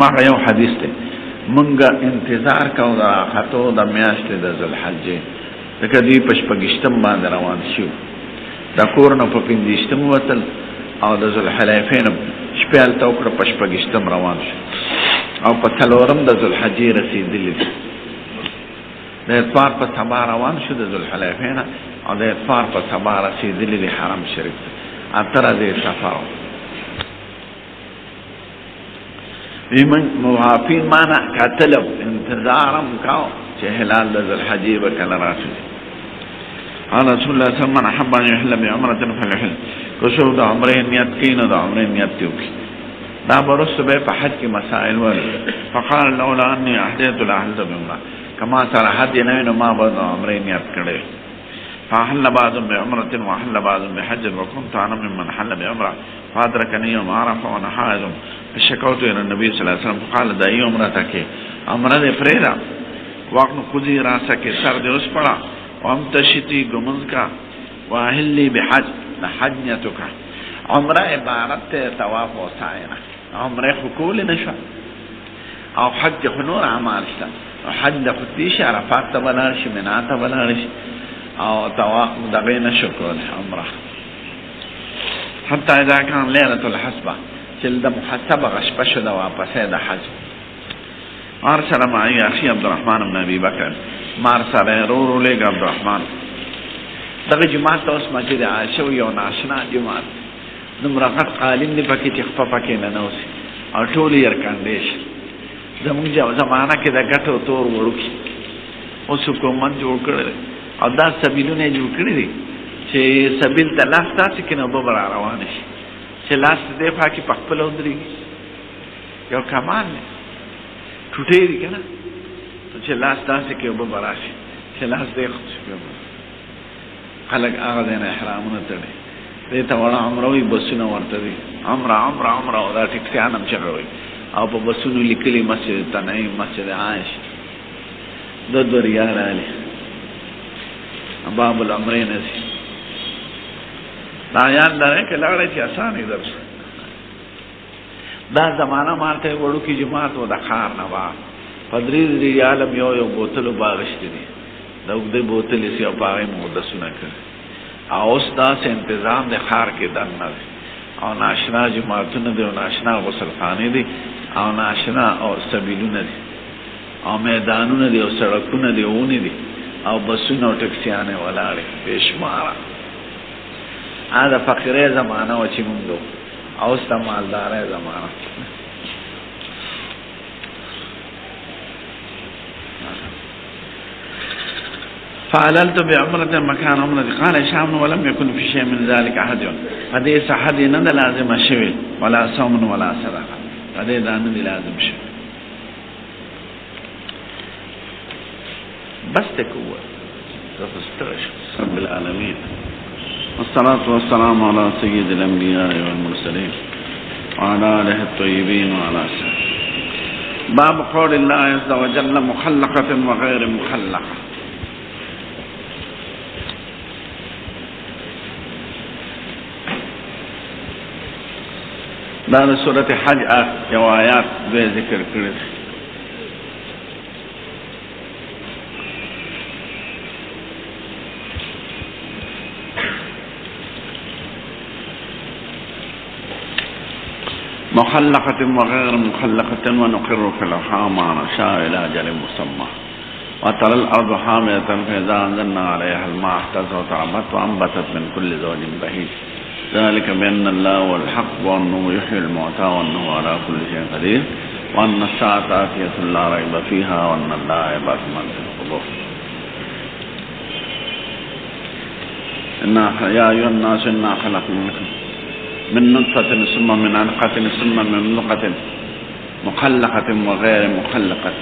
ما یو حدیث ته مونږه انتظار کوو د راختو د میاشتې د ذوالحجې لکه دوی په شپږشتم باندې روان شو د کور نه په پنځشتم وتل او د ذوالحلیفې نه شپې هلته وکړه په شپږشتم روان شو او په څلورم د ذوالحجې رسېدلي دي د اتوار په سبا روان شو د ذوالحلیفې نه او د اتوار په سبا رسېدلي دي حرم شریف ته اته ورځې سفر ویمن موافین مانا کتلو انتظارم کاو چه حلال د ذوالحجې به کله راشي قال رسول الله صلی الله علیه وسلم من احب ان يحل بعمرة فليحل کوشو د عمرې نیت کین او د عمرې نیت وکړي دا برسو به په حج کې مسائل ول فقال لولا اني احدثت لاحلت بعمرة کما سره حج نه نو ما به د عمرې نیت کړې فحل بعضهم بعمرة وحل بعضهم بحج وكنت انا ممن حل بعمرة فادركني يوم عرفة وانا حائض فشكوت الى النبي صلى الله عليه وسلم فقال دائی عمرتك عمره فريدا وقت خذي راسك سر دي اسپڑا وامتشتي گمز کا واهلي بحج لحجنتك عمره عبارت طواف و سعینا عمره خکول نشو او حج خنور عمال شتا حج خودیش عرفات تبلارش منات تبلارش او طواف دغی نشو کول عمره حتى اذا كان ليلة الحسبة چل دا محسب غشپا شده واپسه دا حج ارسل معي اخي عبد الرحمن بن ابي بكر مارسل رورو لیگ عبد الرحمن دغه جماعت تا اوس مسجد عائشه یو ناشنا جماعت نمرغت قالین دی پکې تخفه پکې نه نوسي او ټول یې ارکاندیش زمونږ زمانہ کې د ګټو تور وړوکی اوس حکومت جوړ کړل او دا سبیلونه جوړ کړی دي چې سبیل ته لاس تاسو کې نه به روان شي چې لاس دې پاکي پخپل ودري یو کمان ټوټې دي کنه چې لاس تاسو کې به براشي چې لاس دې خلق هغه دې احرامونه تړي دې ته وړه عمره وي بسونه ورته دي عمره او دا ټیکسیانم چغوي او په بسونو لیکلي مسجد تنعیم مسجد عائشه د ریال علی باب الامرین نسی دا یاد لرئ که لغړی چې اسانې درس دا زمانه مالته وړو کې جماعت و د خار نه وا پدریز ریالم یو بوتلو باغشتې دي د اوږدې بوتلې سي او پاغې مودسونه کړ او اوس داسې انتظام د خار کې دننه دی او ناشنا جماعتونه دي او ناشنا غسلخانې دي او ناشنا او سبیلونه دي او میدانونه دي او سړکونه دي اونې دي او بسونه او ټکسیانې ولاړې بېشماره دا فقیره زمانه و چی مونگو اوستا مالداره زمانه فعللت بعمرة مكان عمرة قال شام ولم يكن في شيء من ذلك أحد فديس أحد ند لازم شوي ولا صوم ولا صدقة فدي دان لازم شوي بس تكوّر رب العالمين والصلاة والسلام على سيد الأنبياء والمرسلين وعلى آله الطيبين وعلى سلام باب قول الله عز وجل مخلقة وغير مخلقة دا سورة حج یو آیات دوی ذکر کړی مخلقة وغير مخلقة ونقر في الأرحام ما نشاء إلى أجل مسمى وترى الأرض حاملة فإذا أنزلنا عليها الماء اهتزت وتربت وأنبتت من كل زوج بهيج ذلك بأن الله هو الحق وأنه يحيي الموتى وأنه على كل شيء قدير وأن الساعة آتية لا ريب فيها وأن الله يبعث من في القبور يا أيها الناس إنا خلقناكم من نطفة ثم من علقة ثم من مضغة مخلقة وغير مخلقة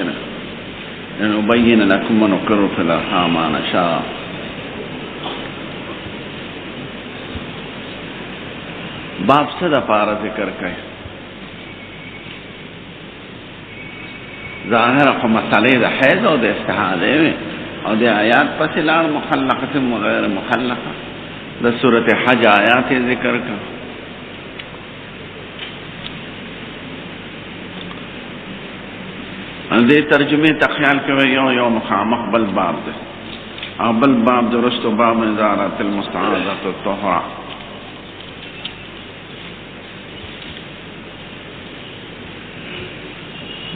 لنبين لكم ونقر في الأرحام ما نشاء باب څه د پاره ذکر کوي ظاهر خو مسئلې د حیض او د استحاضه او د آیات پسې لاړ مخلقة وغير مخلقة د سورة حج آیات ذکر کړ दे तर्जुमे तख्याल के यो मुखामख बल बाब दे बल बाब दुरुस्त बाब इजारत मुस्ताज़त तोहरा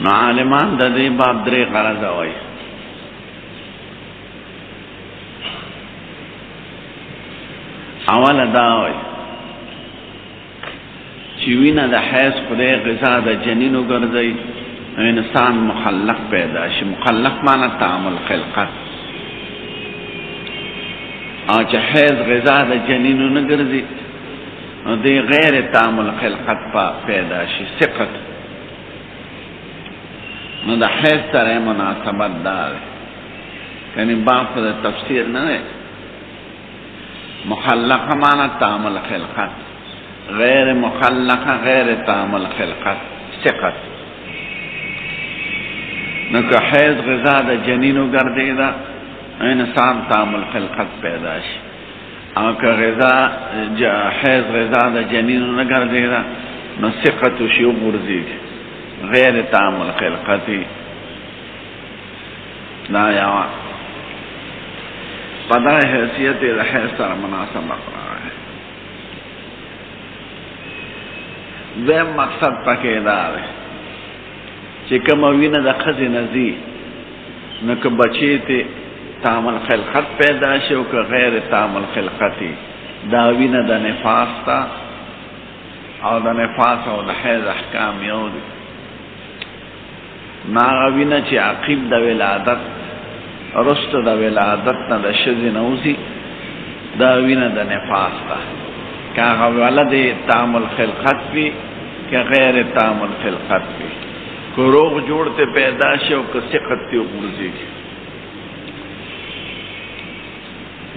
न आलिमान दे बाब दरे गरज वही اول داوی چې وینه د حیض خدای غذا د جنین وګرځي انسان مخلق پیدا شي. مخلق معنی تعامل خلقت، او چې حیض غذا د جنین نه ګرځي نو دی غیر تعامل خلقت پیدا شي. ثقت نو د حیض سره مناسبت دار یعنی باپ د تفسیر نه مخلق معنی تعامل خلقت، غیر مخلق غیر تعامل خلقت. ثقت نو که حیض غذا د جنینو گردی دا انسان تعامل خلقت پیدا شي، او که حیض غذا د جنینو نگردی دا نو ثقت شیو برزی غیر تعامل خلقتی لا یوا پدا حیثیت د حیض سره مناسب اقرار ہے. دویم مقصد پکې دا دی چې کوم وینه د ښځې نه ځي نو که بچی ته تعامل خلقت پیدا شي او که غیر تعامل خلقتي دا وینه د نفاس ته او د نفاس او د حیض احکام یو دي. هغه وینه چې عقیب د ولادت رست د ولادت نه د ښځې نه وځي دا وینه د نفاس ده، که هغه ولد تعامل خلقت وي که غیر تعامل خلقت وي، که روغ جوړ ته پیدا شي او که ثقت ته وغورځېږي.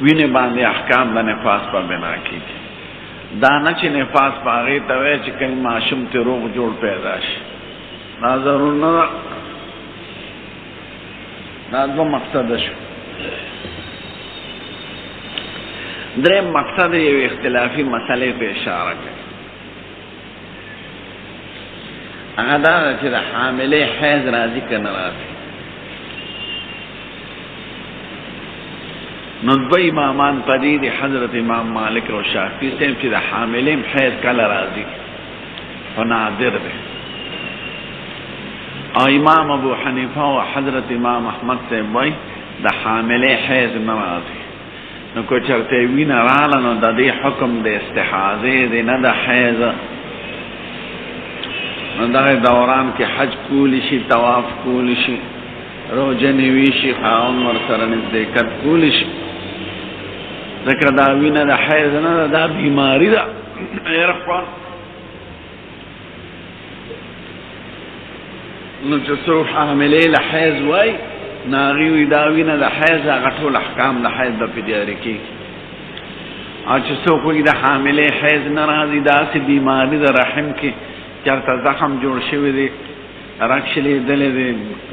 وینې باندې احکام د نفاس په بنا کېږي. دا نه چې نفاس په هغې ته وایي چې کله ماشوم ته روغ جوړ پیدا شي، دا ضرور نه ده. دا دو مقصد شو. دریم مقصد یو اختلافی مسئله په اشاره کوي. هغه دا چې د حاملې حیض راځي که نه راځي. نو دوه امامان په دې دي، حضرت امام مالک او شافعي صاحب چې د حاملې حیض کله راځي خو نادر دی، او امام ابو حنیفه او حضرت امام احمد صاحب وایي د حاملې حیض نه راځي. نو که چرته وینه راغله نو د دې حکم د استحاضې دی نه د حیض. نو دغه دوران کې حج کولی شي، طواف کولی شي، روژه نیوي شي، خاوند ورسره نزدېکت کولی شي، ځکه دا وینه د حیض نه ده، دا بیماري ده. عرفان نو چې څوک حاملې له حیض وایي نو هغې وایي دا وینه د حیض هغه ټول احکام د حیض به پې جاري کېږي. او چې څوک وایي د حاملې حیض نه راځي، داسې بیماري د رحم کې چېرته زخم جوړ شوی دی، رګ شلېدلی دی،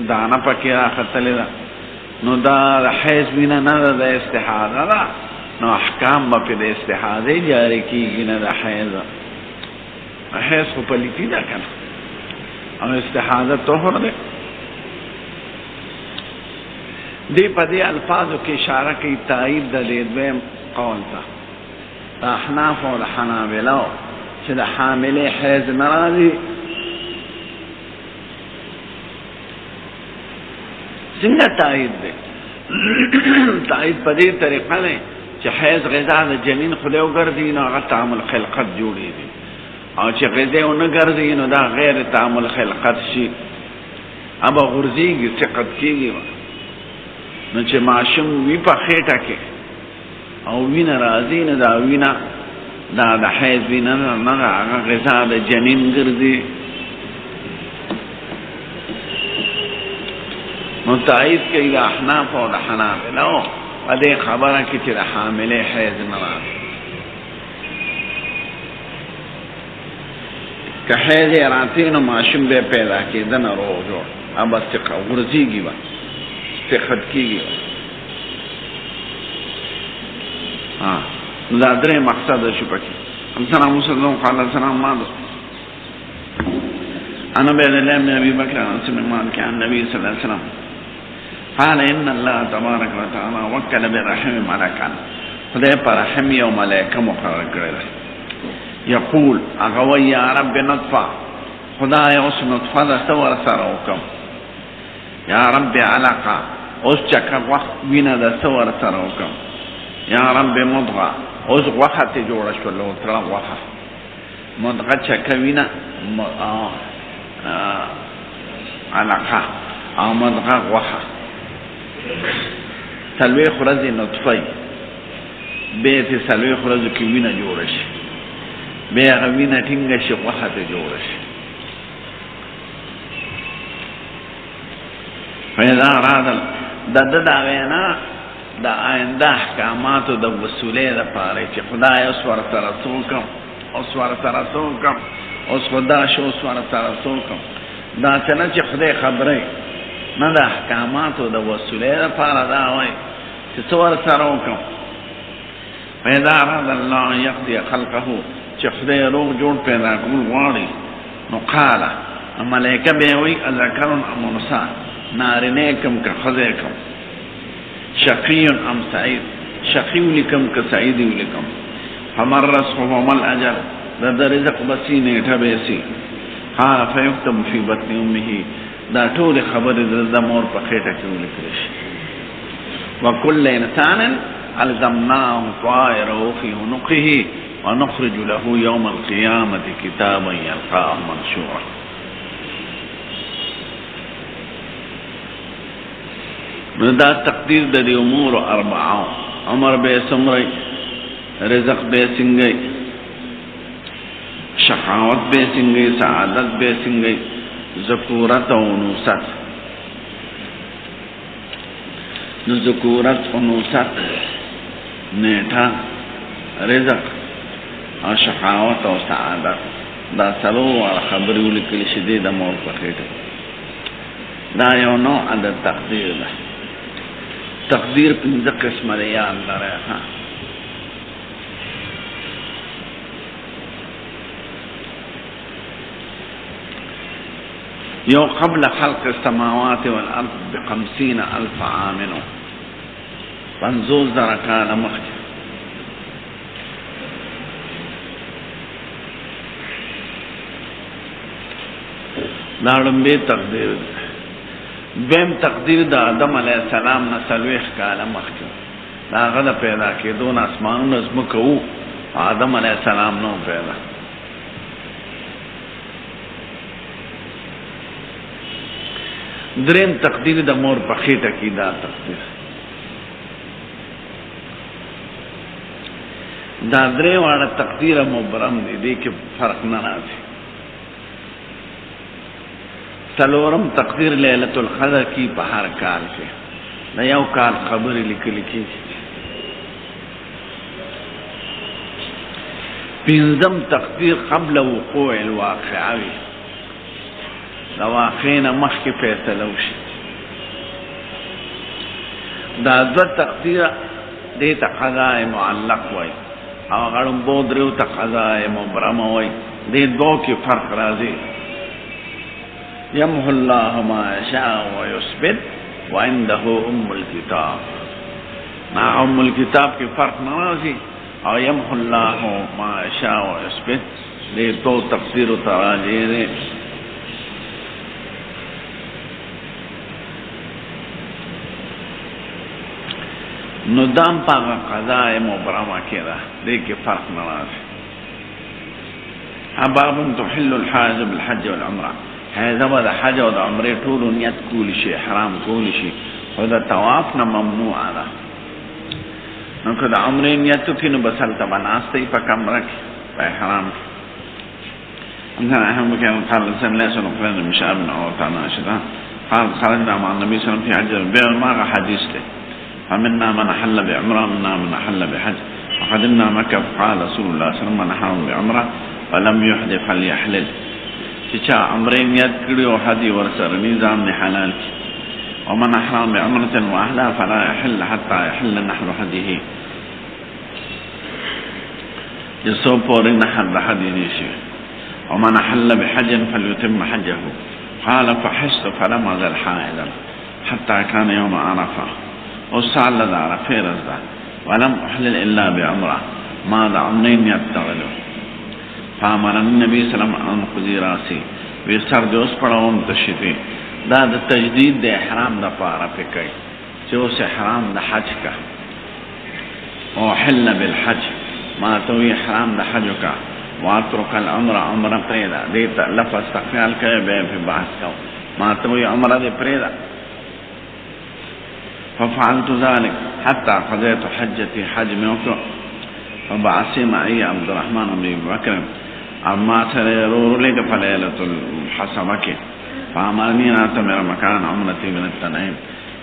دانه پکې راختلې ده، نو دا د حیض وینه نه ده، د استحاضه ده، نو احکام به پې د استحاضې جاري کېږي نه د حیض. حیض خو پلیتي ده که نه، او استحاضه طهر ده. دی په دې الفاظو کې اشاره کوي تایید د دې دویم قول ته د احناف او د حنابلو چې د حاملې حیض نه راځي. څنګه تایید دی؟ تایید په دې طریقه دی چې حیض غذا د جنین خدای وګرځي نو هغه تعامل خلقت جوړېږي، او چې غذا ونه ګرځي نو دا غیر تعامل خلقت شي، ابا غورځېږي، ثقت کېږي. نو چې ماشوم وي په خېټه کې او وینه راځي نو دا وینه دا د حیض وینه نه ده، هغه غذا د جنین ګرځي. نو تایید کوي د احناف او د حنابلو په دې خبره کې چې د حاملې حیض نه راځي. که حیض یې راځي نو ماشوم به پیدا کېده نه روغ جوړ، ابا ثقه غورځېږي به، ثقت کېږي. دا درې مقصد شو پکې. حدثنا موسى بن قال حدثنا عماد عن عبيد الله بن ابي بكر عن سليمان عن النبي صلى الله عليه وسلم قال ان الله تبارك وتعالى وكل برحم ملكا خدای پر رحم یو ملائکه مقرر کړل یقول اغه یا رب نطفه خدای اوس نطفه د ثور سره وکم یا رب علقه اوس چکه وخت وینه د ثور سره وکم یا رب مضغه اوس وخت جوړ شو له تر وخت مضغه چکه وینه علقه او مضغه وخت سلوی خرزی نطفه بیت سلوی خرزو کی وینه جوړ شي بیا وینه ټینګه شي وخت جوړ شي فإذا أراد دا وینا دا آئنده احکاماتو دا وصوله دا پاره چه خدای اسوار سرسوکم اس خدا شو اسوار سرسوکم دا چنه چه خدای خبره نه دا احکاماتو دا وصوله دا پاره دا وی چه سوار سروکم فإذا أراد الله يقضي خلقه چه خدای روح جوړ پیدا کول غواړي نو قال ملائکه به وی اذکرون ام انثى نارینه کم که خزه کم شقی ام سعید شقی لکم که سعیدی لکم فمر رزق ومل اجل دا رزق بسی نیٹا بیسی قال فیکتب فی بطن امه دا طول خبر دا مور پا خیٹا کیو لکرش وکل انسان الزمناه طائره فی عنقه ونخرج له یوم القیامت کتابا یلقاه منشورا دا تقدیر د دې امور اربعه عمر به سمري رزق به سنگي شقاوت به سنگي سعادت به سنگي ذکورت او نوست نو ذکورت او نوست نیټه رزق او شقاوت او سعادت دا څلور خبرې ولیکل شي د مور په خېټه دا یو نوع د تقدیر ده تقدیر پنځه قسمه ده یا الله راها یو قبل خلق السماوات والارض ب50,000 عام 50,000 کاله مخکې دا لومبی تقدیر ده بیم تقدیر دا آدم علیہ السلام نسلویخ کالا مخکو دا غدا پیدا کی دون اسمانو نزمکو آدم علیہ السلام نو پیدا درین تقدیر دا مور پخیٹا کی دا تقدیر دا درین وانا تقدیر مبرم دی که فرق نرازی سلورم تقدیر لیلت القدر کی په هر کال کې دا یو کال خبرې لیکل کیږي پنځم تقدیر قبل وقوع الواقعه وي دا واقعنا مخکې فیصله وشي دا دوه تقدیر دې ته قضاء معلق وای او غړم بودرو ته قضاء مبرم وای دې دوه کې فرق راځي يمحو الله ما يشاء ويثبت وعنده الكتاب مع الكتاب کی فرق نرازی او يمحو الله ما يشاء ويثبت دې تو تفسیر و تراجع دې نو دام پاگا قضاء مبرمہ کیا دې کې فرق نرازی باب تحل الحاج بالحج والعمرة هذا با دا حج و دا عمره طول نیت کولی شی حرام کولی شی و دا طواف نا ممنوع دا نو که دا عمره نیتو کی نو بسل تا بناستی پا کمره کی پا حرام کی انسان احمد بکیان قال لسان لیسا نقلن مشعب نعوتانا شدا قال خرجنا مع النبي صلى الله عليه وسلم في حج البيع والماغا حديث له فمنا من حل بعمره ومنا من حل بحج وقدمنا مكة فقال رسول الله صلى الله عليه وسلم من حرم بعمره ولم يحدث فليحلل چا عمره نیت کړي او حدی ورسره نظام نه حلال کی ومن احرم بعمره واهلها فلا يحل حتى يحل نحر حديه جسو پورې نحر حدی نشي ومن حل بحج فليتم حجه. قال فحجت فلم أزل حائضا حتى كان يوم عرفة وسعل ذا عرفة رزدا ولم أحلل إلا بعمرة ما ذا عمرين يبتغلو. فأمر النبي صلى الله عليه وسلم أن خذي راسي بسر جوز پڑھاوم تشتی دا دا تجدید دا احرام دا پارا پی کئی چوس احرام دا حج کا وحل بالحج ما توی احرام دا حج کا واترک العمر عمر پریدا دیتا لفظ تخیال کئی بے پی بحث کو ما توی عمر دی پریدا. ففعلت ذلك حتى قضيت حجتي حج موكو. فبعثي معي عبد الرحمن بن بكر اما سرور لك فليلة الحسبك فامرني ناتمر مكان عمرتي من التنعيم.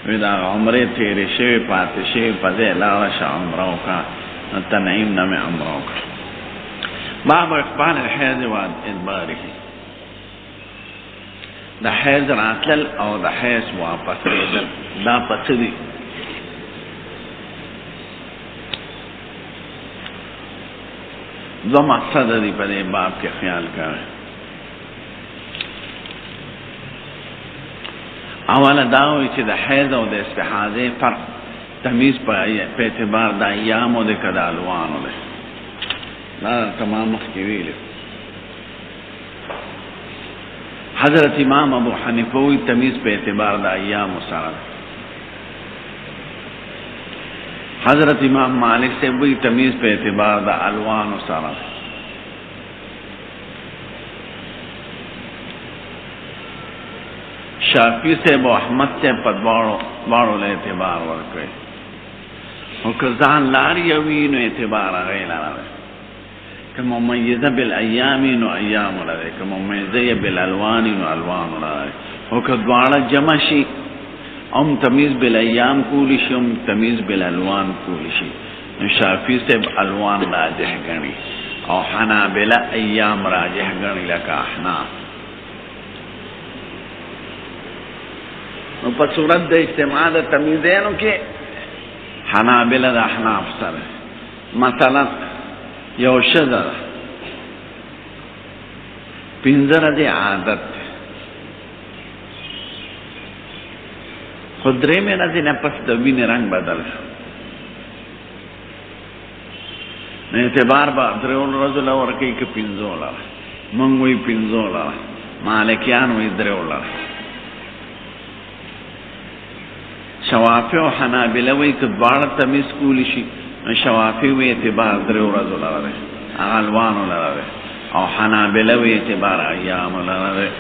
وإذا عمري تيري شوي پاتي شوي پذي لا رشا عمروكا التنعيم نمي عمروكا. باب اقبال الحيض وادباره. دا حيض راتلل او دا حيض واپس ریدل دا پسدی دو مقصد دی پدے باب کے خیال کرے. اولا داوی چی دا حیض او دا استحاضے فرق تمیز پا اعتبار دا ایام او دا کدالوانو دے دا تمام مخیوی لے. حضرت امام ابو حنیفوی تمیز پا اعتبار دا ایام و سارا. حضرت امام مالک سے وہی تمیز پہ اعتبار دا الوان و سارا. شافعی سے ابو احمد سے پدوارو لے اعتبار ورکے وکزان لاری یوینو اعتبار غیل لارے کہ ممیزہ بالایامین و ایام لارے کہ ممیزہ بالالوانین و الوان لارے وکدوارا جمشی ام تمیز بالایام کولی شی ام تمیز بالالوان کولی شی. شافعی سے الوان راجح گنی او حنابلہ ایام راجح گنی لکا احناف. پا صورت دا اجتماع دا تمیزینو کی حنابلہ دا احناف سر مثلا یو شدہ پینزر دی عادت خدرے میں نزی نپس دوین رنگ بدل شو اعتبار با دریول رجل ورکی که پینزولا منگوی پینزولا مالکیانوی دریولا. شوافی و حنابلوی که دوار تمیز کولی شی شوافی وی اعتبار دریو رجل لرده اغلوانو لرده او حنابلوی اعتبار ایامو لرده.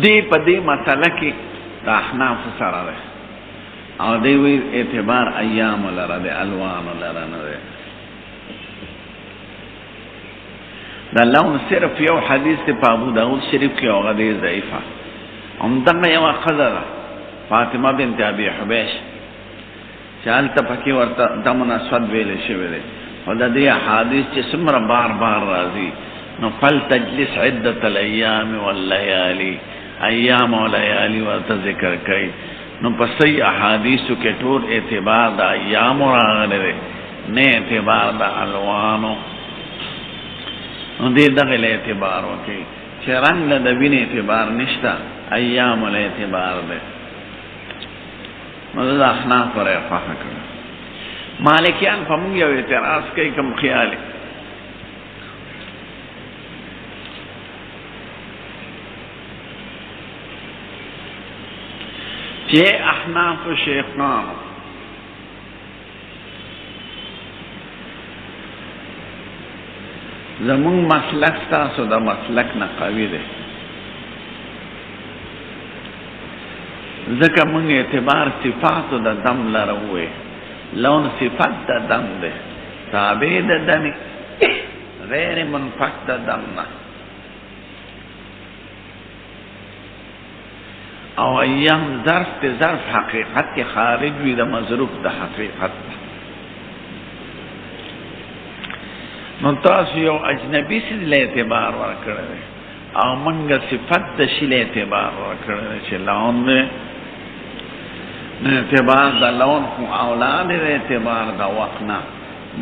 دی پا دی مسئلہ کی دا احناف سر رہے او دیوی اعتبار ایام لرده الوان لرده. دا لون صرف یو حدیث دی پا ابو داود شریف کی اوغا دی ضعیفہ امدنگا یو قدر فاطمہ بنت ابی حبیش چالتا پکی ورطا دمون اسود ویلے شویلے و دا دی حدیث چی سمر بار بار رازی نو فل تجلس عدت الایام واللیالی ایام و لیالی ورطا ذکر کئی نو پسی احادیثو کے طور اعتبار دا ایام راغلے دے نے اعتبار دا الوانو نو دی دغل اعتبارو کی چه رنگ لدبین اعتبار نشتا ایام الاعتبار دے مدد احناف پر ارفاق کرو. مالکیان فمون یو اعتراض کئی کم خیالی چه احناف و شیخانو زمون مسلک تاسو دا مسلک نقوی دے ذکر منگ اعتبار صفاتو دا دم لروے لون صفت دا دم دے تابع دا دمی غیر منفق دا دم نا او ایام ظرف تے ظرف حقیقت کے خارج وی دا مظروف دا حقیقت دا نتاسو یو اجنبی سید لے اعتبار ورکڑے او منگا صفت دا شیل اعتبار ورکڑے چه لون دے اعتبار دا لون خو اولاد دے اعتبار دا وقنا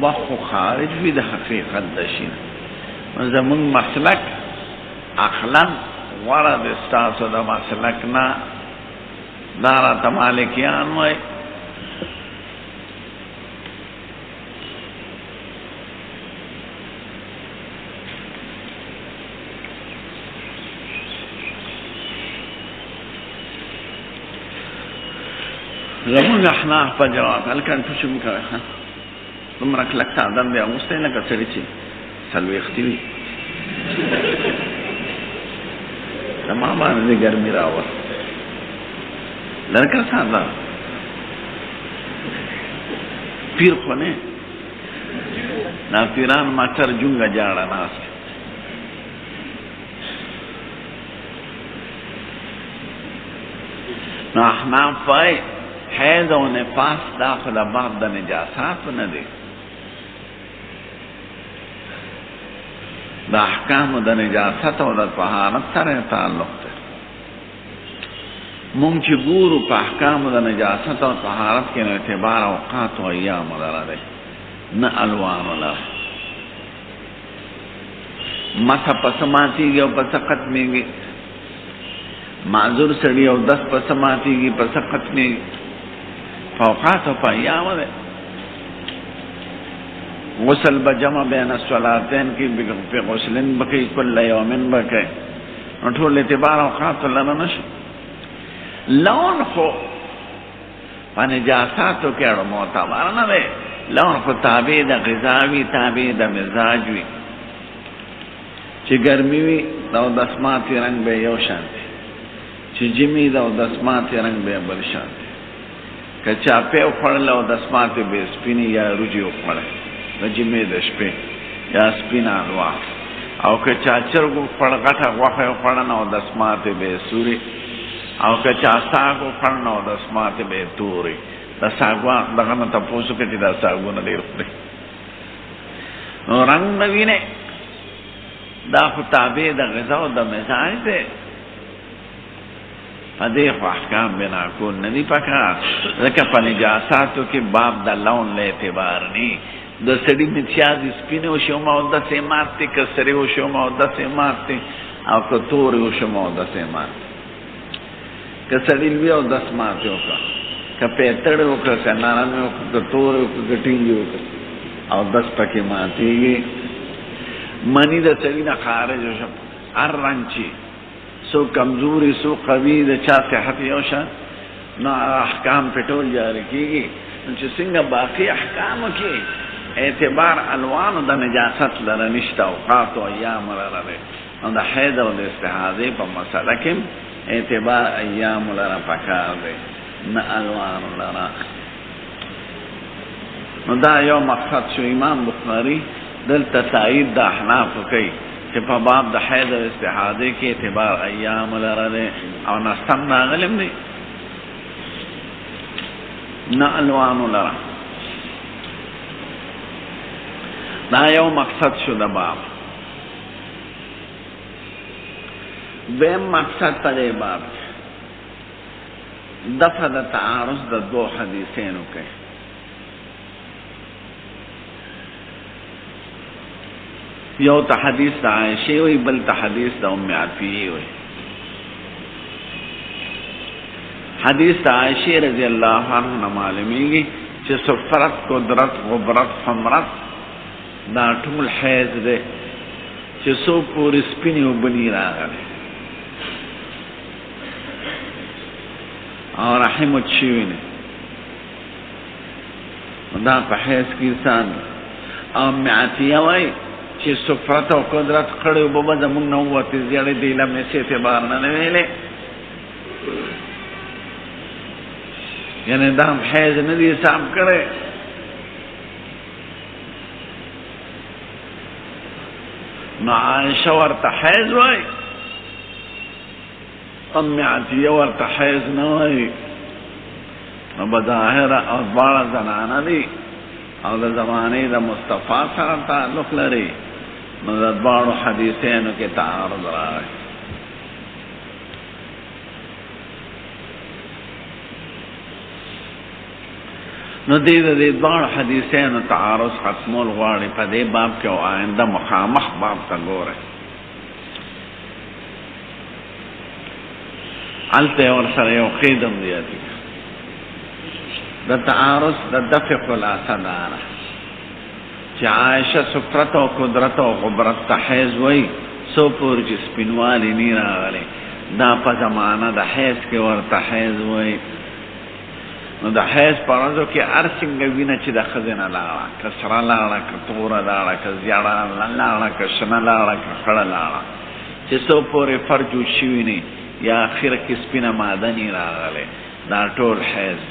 وخو خارج وي د حقیقت د شي زمون مسلک عقلا ورد استاسو د مسلک نه دارا تمالکیان وای زمون احناف په جواب هلکان پوښتنه کوي تمره کلکتا دم بیا مسته نه کړی چې سلويختي وي تمام باندې ګرمي راوړ لکه څنګه پیر خو نه نا پیران ما تر جونګه جاړه ناس نو احناف پای حیض او نفاس داخل باب د نجاسات نه دي د احکام د نجاست او د طهارت سره تعلق دی مونږ چې ګورو په احکام د نجاست او طهارت کې نو اعتبار اوقات او ایام لري نه الوان ولا مته پسماتیږي او پس ختميږي معذور سړي او 10 پسماتیږي پس ختميږي فوقات او ایام ده غسل بجمع بین الصلاتین کی په غسلن بکی کل یومن بکی ټول اعتبار اوقات لرنه نشي لون خو نجاساتو کې اړه معتبر نه ده لون خو تابع د غذاوی تابع د مزاج وی چې ګرمي وي دا د اسماتي رنگ به یو شان دي چې جمی دا د اسماتي رنگ به بل شان دي کچا په خپل او د اسماتي به سپینی یا روجي خپل د جمی د شپې یا سپینا الوا او کچا چرګو خپل غټه غوخه خپل نه د اسماتي به سوري او کچا ساګو خپل نه د اسماتي به توري د ساګوا دغه نه تاسو کې چې دا ساګو نه ډیر خوري نو رنگ نوینه دا خو تابع د غذا او د مزاج ده پدې خو احکام بنا کول نه دي پکار ځکه په نجاساتو کې باب د لون له اعتبار ني د سړي متیاز سپینه او شوم او د سیماتې کسره او شوم او د سیماتې او کتور او شوم او د سیماتې کسړي وی او د سیماتې او کا پېتړ او کا کنارن او کتور او کټینګ او د سپکې ماتېږي منی د سړي نه خارج شو ارنچی سو کمزوری سو قوی د چا صحت یو شان نو احکام پټول جاری کیږي چې څنګه باقی احکام کې اعتبار الوان د نجاست لره نشته اوقات او ایام لره نو د حیض او د استحاضه په مسله کې اعتبار ایام لره پکار دی نه الوان لره نو دا یو مقصد شو امام بخاری دلته تایید د احناف کوي چې په باب د حیض او استحاضه کې اعتبار ایام لره او نستم ناغلم دی نه الوان لره دا یو مقصد شو د باب بیم مقصد په دې باب دفع د تعارض د دو حدیثینو کې یو ته حدیث د عائشې وي بل ته حدیث د ام عطیه وي حدیث د عائشې رضی الله عنها معلومیږي چې صفرت قدرت غبرت حمرت دا ټول حیض ده چې سو پورې سپینې وبني راغلي او رحمت شوی نه دا په حیض کې انسان ام عطیه وي چې صفرت او قدرت کړي وبو زمونږ نو وته زیاړې دی لمه څه اعتبار نه ویلې یعنی دا حیض نه دي حساب کړي نو عائشہ ورته حیض وای ام عطیه ورته حیض نه وای نو بظاهر او بالا زنانه دي او د زمانه د مصطفی سره تعلق لري نو د باړو حدیثینو کې تعارض راغی نو دې دوه حدیثانو تعارض ختمول غواړي په دې باب کې او آینده مخامخ باب ته ګورئ. هلته ورسره یو قیدم زیاتي د تعارض د دفع خلاصه دا ده چې عایشه سفرت او قدرت او غبرت ته حیض وایي څو پورې چې سپینوالی نه راغلی دا په زمانه د حیض کې ورته حیض وایي. نو د حیض په ورځو کې هر څنګه وینه چې د ښځې نه لاړه، که سره لاړه، که توره لاړه، که زیړه لاړه، که شنه لاړه، که خړه لاړه، چې څو پورې فرج جوړ شوي نه یا اخر کې سپینه ماده نه راغلی، دا ټول حیض.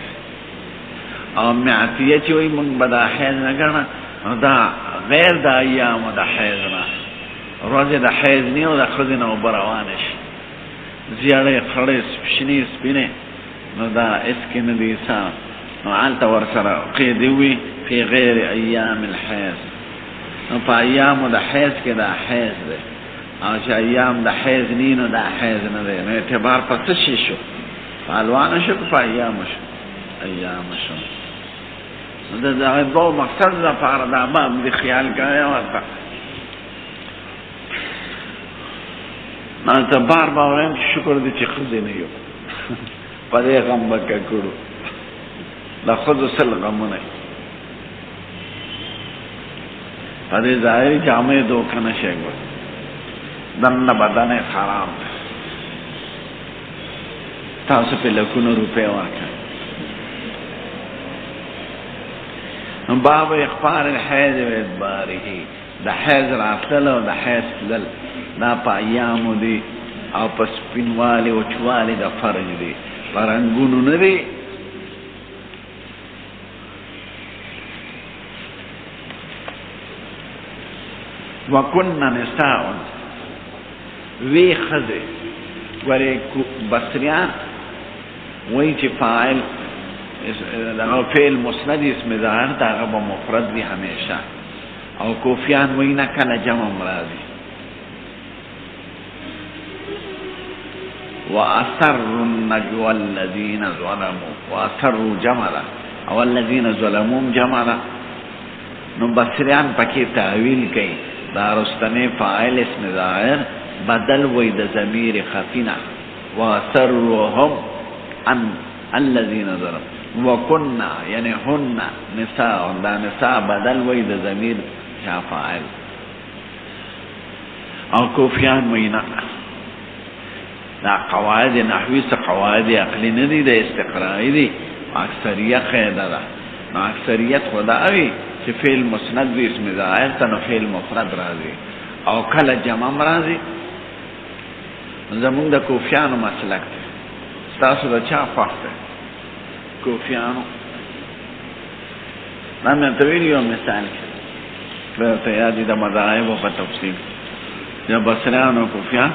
او معتیه چې وایي موږ به دا حیض نه ګڼه، نو دا غیر د ایامو د حیض نه، ورځې د حیض نه او د ښځې نه اوبه روانې شي، زیړې خړې شنې سپینې، نو دا اسکې نه دي حساب. نو هلته ورسره قیدې وي فی غیر ایام الحیض. نو په ایامو د حیض کې دا حیض دی، او چې ایام د حیض نه نو دا حیض نه دی. نو اعتبار په څه شي شو؟ په الوانو شو که په ایامو شو؟ ایامو شو. نو د دغه دوه مقصد لپاره دا باب دې خیال کوئ. ورته نو ته بار بار وایم چې شکر دې چې ښځې نه یو په دې غم به که کړو، د ښځو سل غمونه په دې ظاهري جامې دوکه نه شی ګور، دننه بدن یې خراب دی، تاسو پې لکونه روپۍ ورکړئ. باب اخبار الحیض و ادباره، د حیض راتلل او د حیض تلل دا په ایامو دي او په سپینوالي وچوالي د فرج دي، په رنګونو نه دي. وکنن نساء وی ښځې ولې بصریان وایي چې فاعل دغه فعل مسند اسم ظاهر دا هغه به مفرد وي همیشه، او کوفیان وایي نه کله جمع راځي. وَأَسَرُّوا النَّجْوَى الَّذِينَ ظَلَمُوا، وَأَسَرُّوا جمع ده او الذين ظلموا جمع ده. نو بصریان پکې تعویل کوي دا رستنی فاعل اسم ظاهر بدل وی د ضمیر خفینا، وَأَسَرُّوهُمْ عن الذين ظلموا، وَكُنَّا یعنی هن نساء، دا نساء بدل وی د ضمیر شا فاعل. او کوفیان وینا دا قواعد نحوی سا قواعد عقلی ندی، دا استقرائی دی، اکثریت خیده دا. نو اکثریت خدا اوی چه فعل مسند بی اسم ظاهر تا نو فعل مفرد رازی او کل جمع رازی. زمون دا کوفیانو مسلک دی، ستاسو دا چا خواه دی کوفیانو. نامی تویلی یو مثال که بیرتا یادی دا مذاہب و پا تفصیل یا بصریان و کوفیان.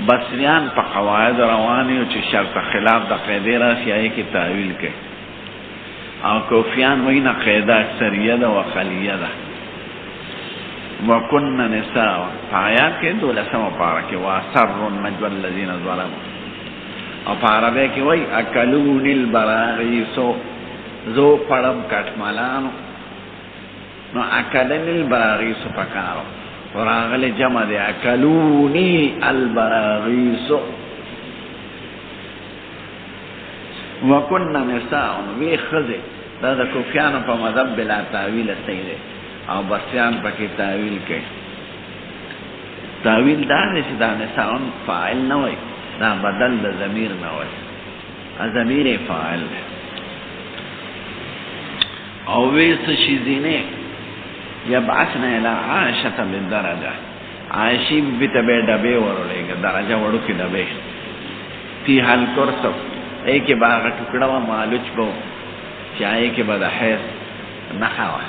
بصریان په قواعد رواني او چې شرط خلاف د قاعده راشي هغه کې تعویل کوي، او کوفیان وایي نه قاعده اکثریه ده او خلیه ده. وَكُنَّ نِسَاءً آیات کې 12 پاره کې وَأَسَرُّوا النَّجْوَى الَّذِينَ ظَلَمُوا، او په عربی کې وایي أَكَلُونِ الْبَرَاغِيثُ، زو پړم کټمالانو. نو أَكَلَنِ الْبَرَاغِيثُ پکارو وراغل جمع دی اکلونی البراغیس. وکنن نساء وی خزه دا د کوفیانو په مذهب بلا تعویل سیده، او بصریان پکې تعویل کوي. تعویل دا چې دا نساء فاعل نه وي، دا بدل د ضمیر نه وي، ضمیر فاعل. او ویس شیزینه یبعثنا الى عائشة بالدرجة، عائشی بیتا بے ڈبے ورولے گا درجہ وڑو کی ڈبے فی حل کرسف ایک باغ ٹکڑا مالوچ بو چاہے کے بعد حیث نخوا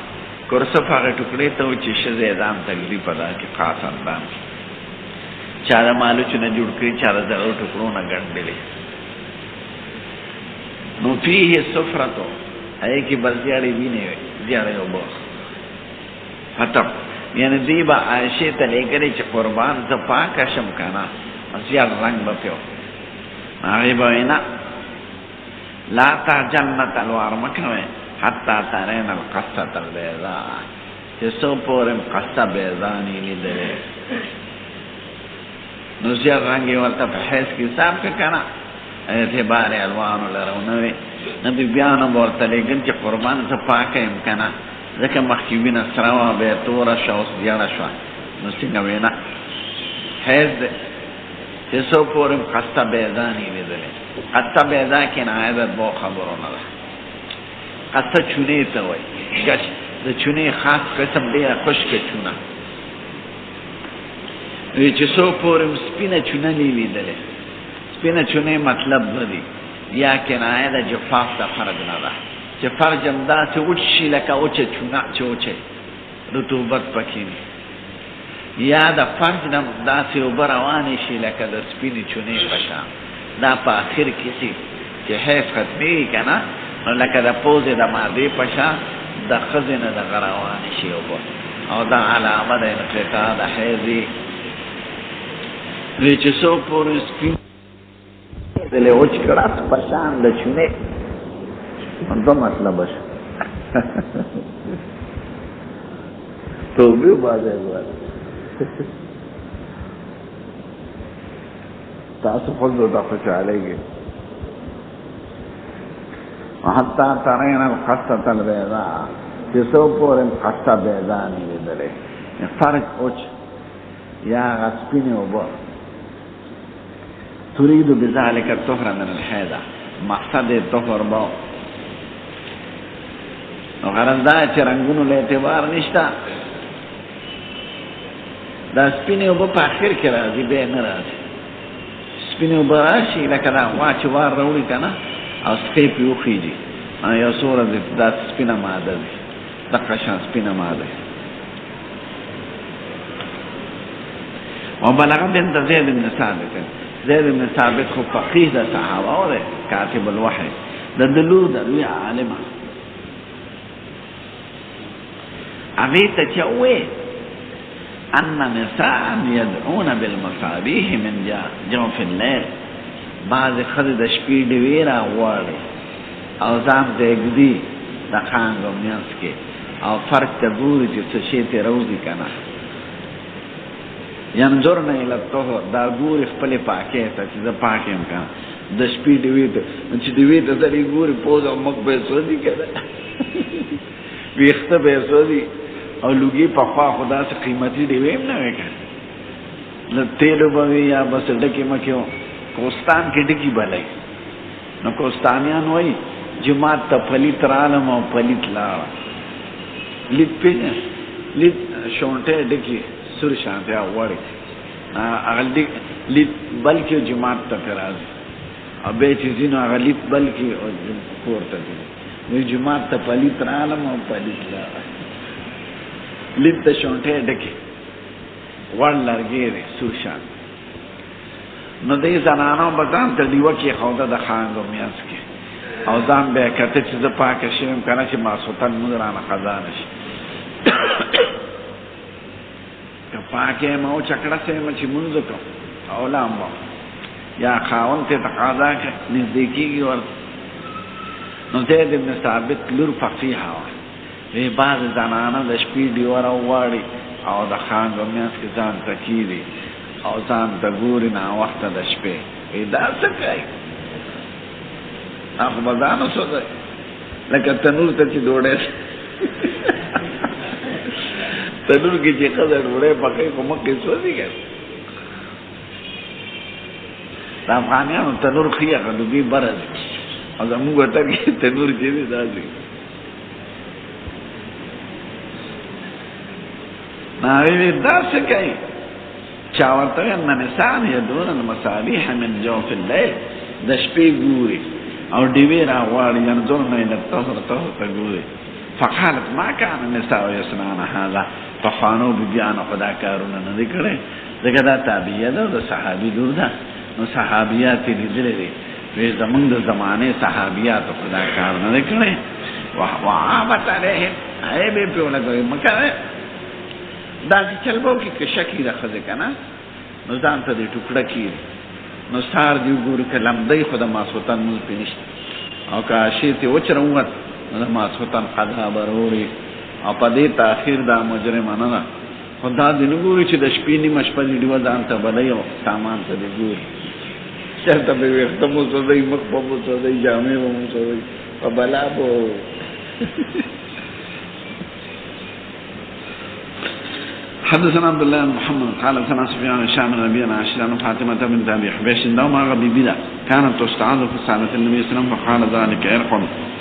کرسف آغا ٹکڑے تو چی شز ادام تگلی پدا کی خاص اندام چارا مالوچ نا جوڑ کری چارا درو ٹکڑوں نا گنڈلے. نو فیه سفرتو ایک بزیاری بینے زیاری و بوخ فتب، یعنی دی با عائشی تا لے گلی چه قربان زا پاکشم کنا زیاد رنگ بپیو. آغی باوینا لا تعجلن تلوار مکنوے حتی ترین القصة البیضاء چې څو پورې قصه بیضاء نه لیدلې نو زیار رنگی ورته په حیث کې حساب که کنه اعتبار الوانو لرونوی نبی بیانو ورته لیکن چې قربان ته پاکه یم کنه ځکه مخکې وینه سره وه بیا توره شوه اوس زیړه شوه نو څنګه وینه حیث دی چې څو پورې قصه بیضاء نه لیدلې قصه بیضاء کې نهایه د دوو خبرونه ده قصه چونې ته وایي ګچ د چونې خاص قسم ډېره خشکه چونه وی چې څو پورې سپینه چونه نه لیدلې سپینه چونې مطلب نه دی یا کنایه د جفاف د فرج نه ده چې فرج هم داسې وچ شي لکه وچه چونه چې وچه رطوبت پکې وي یا د فرج نه داسې اوبه روانې شي لکه د سپینې چونې په شان دا په اخر کې سي چې حیض ختمېږي که نه نو لکه د پوزې د مادې په شان د ښځې نه دغه روانې شي اوبه او دا علامه د انقطاع د حیض وي وی چې څو پورې سپین دلې وچ کړه په شان د چونې دو مطلب شو توبې بازه وایي تاسو خذوا ته خوشحالېږي حتی ترین القصة البیضاء چې څو پورې قصه بیضاء نه لیدلې فرج وچ یا هغه سپینې اوبه تريد بذلك الطهر من الحيضة مقصد الطهر باو غرض دا چې رنگونو له اعتبار نشته دا سپینې اوبه په اخر کې راځي بیا نه راځي سپینې اوبه راشي لکه دا غوا چې وار راوړي که نه او سپی پرې وخېږي یو څو ورځې دا سپینه ماده وي دقه شان سپینه ماده وبلغ بنت زید بن ثابت زید بن ثابت خو فقیه د صحابه او دی کاتب الوحی د دلو د لوی عالمه هغې ته چې ووې ان نساء يدعون بالمصابيح من جوف الليل بعضې ښځې د شپې ډېوې راغواړي او ځان ته ږدي د خانګو منځ کې او فرق ته ګوري چې څه شی ترې راوځي که نه ینظرن الی الطهر دا ګوري خپلې پاکۍ ته چې زه پاک یم که د شپې ډېوې ته چې ډېوې ته سړی ګوري پوز او مخ به یې سوځي که نه ویښته به یې سوځي او لوګي پخوا خو داسې قیمتي ډېوې هم نه وې که له تیلو به وي یا بس ډکې مکې و کوستان کې ډکي بلئ نو کوستانیان وایي جماعت ته پلیت رالم او پلیت لاړه لید پېژنې لید شونټۍ ډکې سور شانتیا وړي هغه لید بلکې جماعت ته پرې راځي او بیا چې ځینو هغه لید بلکې کور ته ځي وایي جماعت ته پلیت رالم او پلیت لاړه لید د شونټۍ ډکې وړ لرګی دی سور شان نو دې زنانو به ځان ته ډیوه کېښوده د خانګو میانځ کې او ځان به یې کته چې زه پاکه شوی یم که نه چې ماسخوتن لمونځ رانه قضا نه شي که پاکه یم او چکړه یم چې لمونځ وکړم او لامبم یا خاوند ته تقاضا نږدې کېږي ورته نو زید بن ثابت لور فقیحه وه وی بعضې زنانه د شپې ډیوه راوغواړي او د خانګو میانځ کې ځان ته کېږي او ځان ته ګوري ناوخته د شپې وی دا څه کوي خو به ځان وسوځوي لکه تنور ته چې ډوډۍ تنور کې چې ښځه ډوډۍ پکوي خو مخکې سوځي که د افغانیانو تنور ښي هغه ډوډۍ بره ځي او زمونږ وطن کې تنور چې دی دا ځي نو هغې ویل دا څه کوي چا ورته ویل ان نساء یدعون المصابیح من جوف الليل د شپې ګوري او ډیوې راغواړي ینظرن الی الطهر طهر ته ګوري فقالت ما کان النساء یصنعن هذا پخوانو بیبیانو خو دا کارونه نه دي کړی ځکه دا تابعیه ده د صحابي لور ده نو صحابیات یې لیدلی دي وی زمونږ د زمانې صحابیاتو خو دا کار نه دی کړی وعابت علیهم عیب یې پرې ولګوي مه کوئ داسې چل به وکړي که شک یې د ښځې که نه نو ځان ته دې ټوکړه کېږي نو سهار دې وګوري که لمدی خو د ماسخوتن لمونځ پرې نشته او که شی ترې وچ راووت نو ماسخوتن قضا بروړي او په دې تاخير دا مجرمانه ده خدا دې نګوري چې د شپې نیمه شپه دې ډیو ځان ته بلای او سامان ته دې ګوري چرته به وخت مو سوځي مخ په مو سوځي جامې مو سوځي په بلا بو حدثنا عبد الله بن محمد قال سمع سفيان الشام نبينا عائشة فاطمة بنت أبي حبيش دوما غبي بدا كانت تستعاذ في صلاة النبي صلى الله عليه وسلم فقال ذلك عرق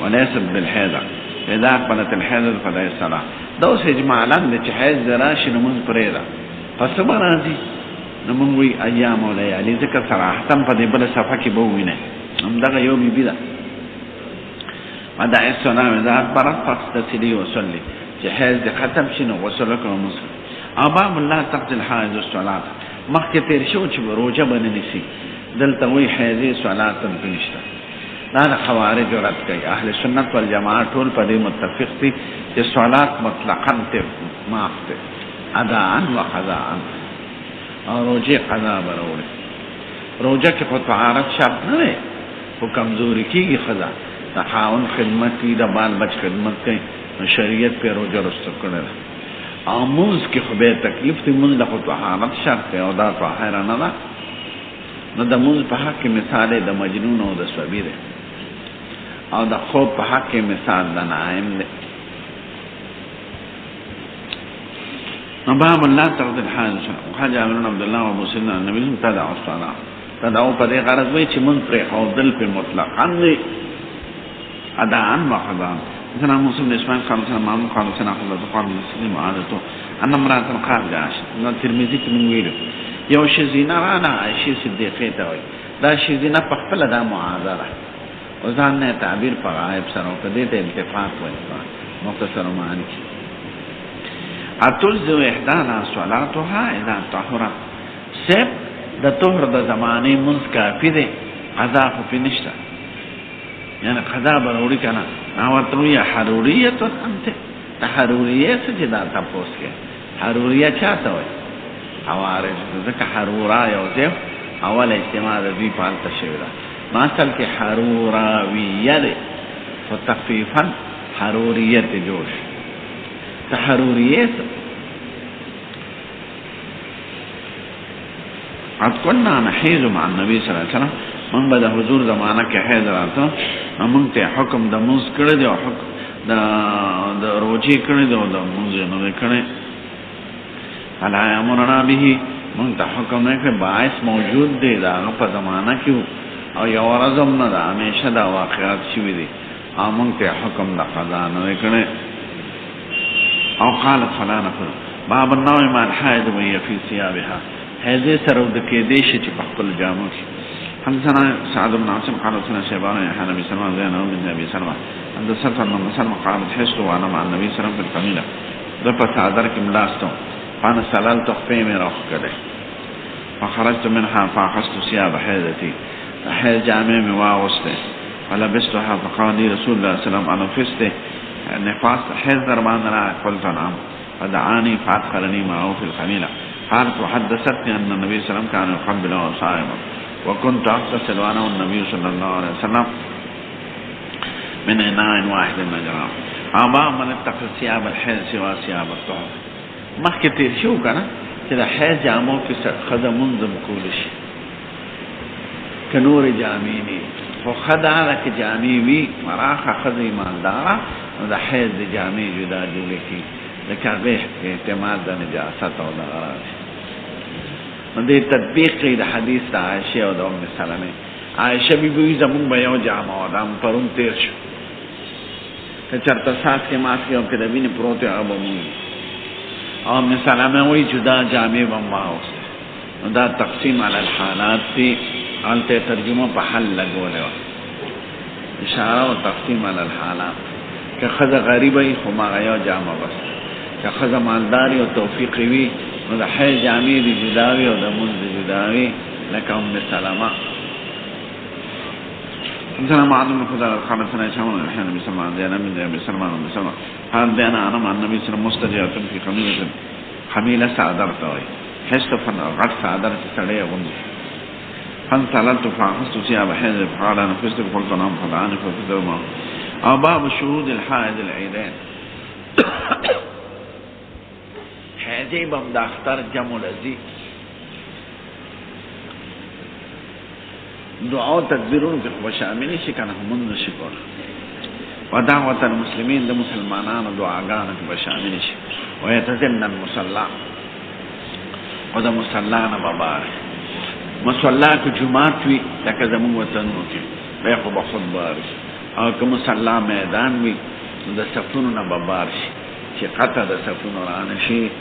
وليست بالحيضة إذا أقبلت الحيضة فلا الصلاة دوس إجمالا لتحيز دراش نمز بريدا فصبر هذه نموي أيام وليالي ذكر صراحة فدي بلا صفحة بوينة دغه يومي بدا ودع السلام إذا أكبرت فاغتسلي وصلي جهاز دي ختم شنو وصلك ومسلم باب الله تقضي الحائض الصلاة مخکې تیر شو چې روزه باندې نسی دلته وی حیض صلات پنځه دا د خوارج رد کوي اهل سنت والجماعت ټول په دې متفق دي چې صلات مطلقاً ته معاف ده ادا و قضاء او روزه قضا بروړي روزه کې په طهارت شرط نه وي او کمزوري کېږي قضا د خاون خدمت کی د بال بچ خدمت کوي شریعت په روزه رسو کړل آموز کی خبه تکلیف تی منز لخو طهارت شرط ہے او دا طاهر نه ده نو د منز په حق کې مثال د مجنون او د صبی ده او د خوب په حق کې مثال د نائم ده نو باب الله تقضي الحائض وحاجه عمرو عبد الله وابو سيدنا النبي تدعو الصلاه تدعو په دې غرض وای چې من پر او دل په مطلقاً ادا ان وقضا سنا مسلم اسماعيل قال سنا مامون قال سنا حضرت قال مسلم عادته ان امراه قال جاش نو ترمذی ته من ویلو یو شی زینا رانا عائشه صدیقه ته وای دا شی زینا په خپل د معاذره او ځان نه تعبیر پر غایب سره په دې ته اتفاق وای مختصر معنی اتل ذو احدانا صلاتها اذا طهرت سب د طهر د زمانه منځ کافی ده قضا خو پینشتا یعنی قضا بروړي کنه او ترویا حروریت انت تحروریت سجدا تاسو کې حروریت چاته وای حوارج ځکه حرورا یو ځای اول اجتماع د دې په الته شوی دا ماصل کې حروراویه ده او تخفیفا حروریت جوش تحروریت قد كنا نحيز مع النبي صلى الله عليه وسلم من بعد حضور زمانہ کې حیض راته موږ ته حکم د موږ کړی دی او حکم د روزي کړی دی او د موږ نه کړی فلا امرنا به موږ ته حکم نه کړی باعث موجود دی دا په زمانہ کې او یو ورځم نه دا همیشه دا واقعات شوي دي او موږ ته حکم د قضا نه کړی او قال فلا نفر باب النوم مع الحائض وهي في ثيابها حیض سره د کې دیش چې په خپل جامو کې حدثنا سعد بن عاصم قال سنة شيبان يحيى النبي صلى الله عليه وسلم بن ابي سلمة عند سلطان بن سلمة قالت حشت وانا مع النبي صلى الله عليه وسلم في القميلة رفت عذرك ملاستو فانا سللت خفيمي روح كده فخرجت منها فاخذت ثياب حيضتي حيض جامعي واغسته فلبستها فقال لي رسول الله صلى الله عليه وسلم انا فسته نفاس حيض دربان لا قلت نعم فدعاني فادخلني معه في القميلة قالت وحدثتني ان النبي صلى الله عليه وسلم كان يقبل صائما وكنت اغتسل وانا والنبي صلى الله عليه وسلم من اناء واحد مجراه ابا من اتخذ ثياب الحيض سوى ثياب الطهر مخکې تیر شو کنه چې د حیض جامو کې خزه منظم کول شي کنور جامې نه خو خدای کې جامې وی مراخه خزه ایماندار او د حیض د جامې جدا جوړ کی د کعبه اعتماد د نجاست او د غراض دې تطبیق کې د حدیث د عائشه او د ام سلمہ عائشه بیبي زمون به یو جامه او دام پرون تیر شو که چرته ساس کې ماس کې او کې د وینې پروت هغه مو او ام سلمہ وی جدا جامه و ماوس دا تقسیم علی الحالات دی الته ترجمه په حل لګولې اشاره او تقسیم علی الحالات که خزه غریبه خو ما یو جامه بس که خزه مالداری او توفیق وی نو د حیض جامې دی جداوی او د منځ جداوی لکه ام سلمہ انسان معلوم خدا خالد سنه شامل الحين بسمع دينا من ابي سلمان بسمع هل دينا انا مع النبي صلى الله عليه وسلم مستجاب في خميله سعدرت وي حست فن غد سعدرت سړی غوند فن سالت فاخذت ثياب حيض قال انا فست قلت نعم فدعاني ففتر ما او باب شهود الحائض العیدین حیضی بم دا اختر جمع لذی دعا و تکبیرون که خوب شاملی شی کنه همون شکر و دعوت المسلمین دا مسلمانان دعاگان که بشاملی شی و یتزلن المصلا و دا مصلان ببار مصلا که جماعت وی لکه زمون وطنو که بیخو بخود بارش او که مصلا میدان وی دا سفونو نببار شی چی قطع دا سفونو رانشی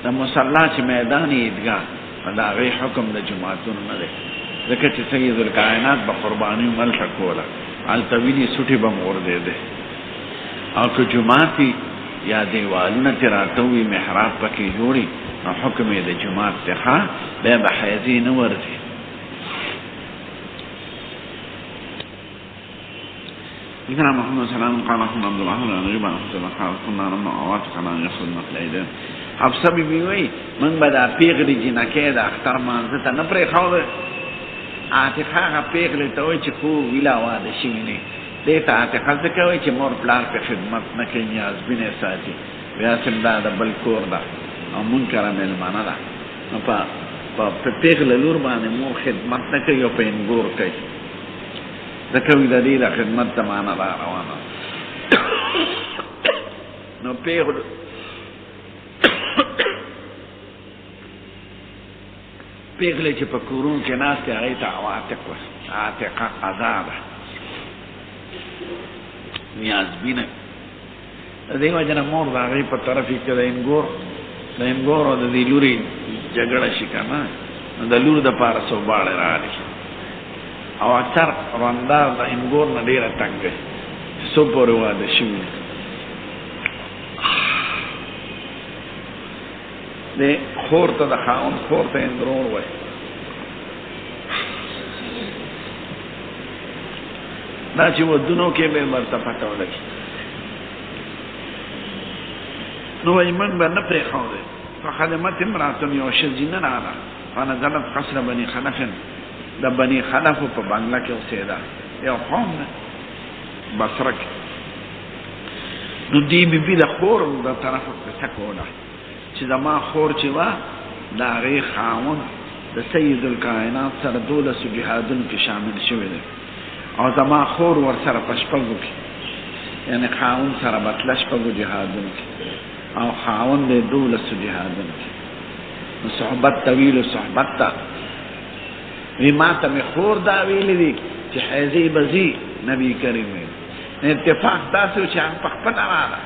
دا مصلا چی میدان ایدگاه و دا غی حکم دا جماعتون نده ذکر چی سید الکائنات با قربانی ملتا کولا علتوینی سوٹی بمور دے دے او که جماعتی یا دیوالون تراتوی محراب پکی جوڑی نو حکمی دا جماعت تخوا بے بحیزی نور دی إذن محمد صلى الله عليه وسلم قال أخونا عبد الله ولا نجيب عن أخوة الله قال كنا لما أعواتك على أن يخذ نقل عيدين حفظة بيوي من بدا پیغلی جنکه دا اختر مانزتا نپری خواه آتقاقا پیغلی تاوی چه خوب ویلا واده شوینی دیتا آتقاق دکوی چه مور پلار پی خدمت نکی نیاز بینه ساتی ویاسم دا بلکور دا او منکر ملمانه دا پا پیغل لور بانه مور خدمت نکی او پا انگور کئی دکوی دا دی دا خدمت دا مانا دا روانا نو پیغل پیغلی چې په کورون کې ناست هغې ته عواتق عاتقه قضا ده نیازبینه د دې وجه نه مور د هغې په طرف کې د انګور او د دې لورې جګړه شي که نه نو د لور دپاره سوباړې راغلي او اکثر روندار د انګور نه ډېره تنګ دی چې څو پورې واده شوي ده خور ته د خاوند خور ته اندرور وای دا چې ودونو کې به مرته پټه ولګي نو وای من به نه پرې خاوده فخدمت امراتم یو شزینه راغله فنزلت قصر بني خلف د بني خلف په بنگله کې اوسېده یو قوم بصره کې نو دی بی د خور د طرفه قصه کوله چې زما خور چې وا د هغې خاوند د سید الکائنات سره 12 جهادونو کې شامل شوی دی او زما خور ورسره په شپږو کې یعنې خاوند سره به تله شپږو جهادونو کې او خاوند دی 12 جهادونو کې نو صحبت طویل صحبت ته وی ما ته مې خور دا ویلي دي چې حیضې به ځي نبي کریم ویل اتفاق داسې و چې هغه په خپله راغله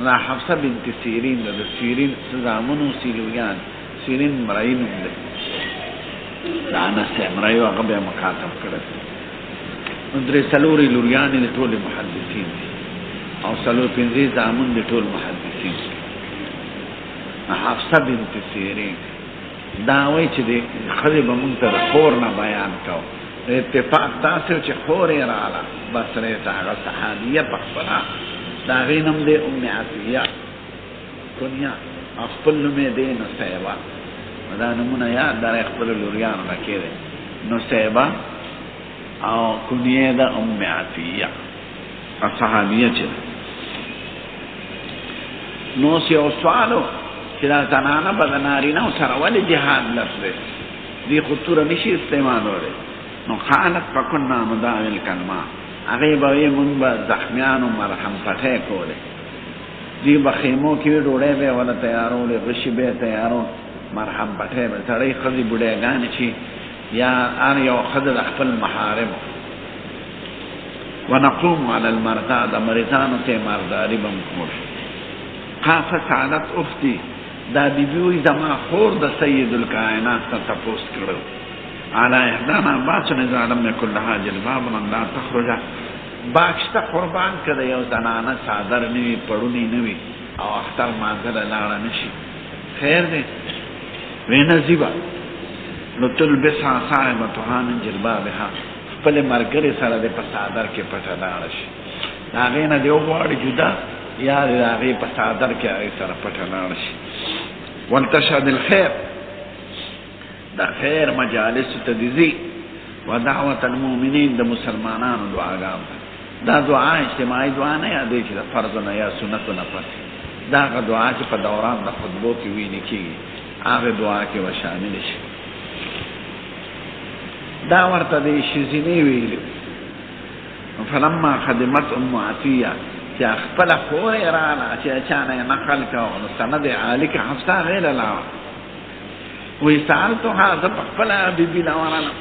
دا حفصه بنت سیرین دا سیرین سزامنو سیلویان سیرین مرائین هم ده دا انس مرائیو هغه بیا مخاطب کړه نو درې څلورې لوریانې د ټول محدثین دي او څلور پنځه زامن د ټول محدثین حفصه بنت سیرین دا وایي چې د ښځې به موږ ته د خور نه بیان کوو اتفاق داسې و چې خور یې راغله بصرې ته هغه صحابیه په خپله دا غي نم دے ام عطیہ کنیا خپل نومې دی نصیبه دا نمونه یاد در خپل لوریانو لکې دی نصیبه او کنیه دا ام عطیہ صحابیه چې نو یو سوالو چې دا زنانه به د نارینهو سره ولې جهاد لفظ دی دې خطوره نشي استعمالولی نو خالت فکنا مداوی الکلمه هغې به وایي مونږ به زخمیانو مرهم پټۍ کولې دوی به خیمو کې وي ډوډۍ به یې وله تیارولې غشي به یې تیارول مرهم پټۍ به سړی ښځې بوډیګانې چې یا هر یو ښځه د خپل محارم ونقوم علی المرضا د مریضانو ته مرداري به م کول قافه سعادت اختی دا بیبي وایي زما خور د سید الکائنات ته تپوس کړی على احدانا باسن اذا لم يكن لها جلباب لا تخرج باکشته قربان کده یو زنانه صادر نوی پړونی نوی او اختر مانځله لاړه نشي خیر دی وینا زیبا نو تلبسها صاحبتها من جلبابها خپل مرګري سره د په صادر کې پټه لاړه شي د هغې نه دی وغواړي جدا یا د هغې په صادر کې هغې سره پټه لاړه شي ولتشهد الخیر دا خیر مجالس ته دي ځي و دعوت المؤمنین د مسلمانانو دعاګانو دا دعا اجتماعي دعا نه یادې چې د فرض نه یا سنت نه پاتې دا هغه دعا چې په دوران د خطبو کې ویل کېږي هغه دعا کې به شامل شي دا ورته د شزینې ویلو فلما خدمت ام عطیه چې خپل خورې رااله چې چانه نقل کاو نو سند عالی کې حفصه غیر لا وی سالتها ز خپل بیبي لا ورانه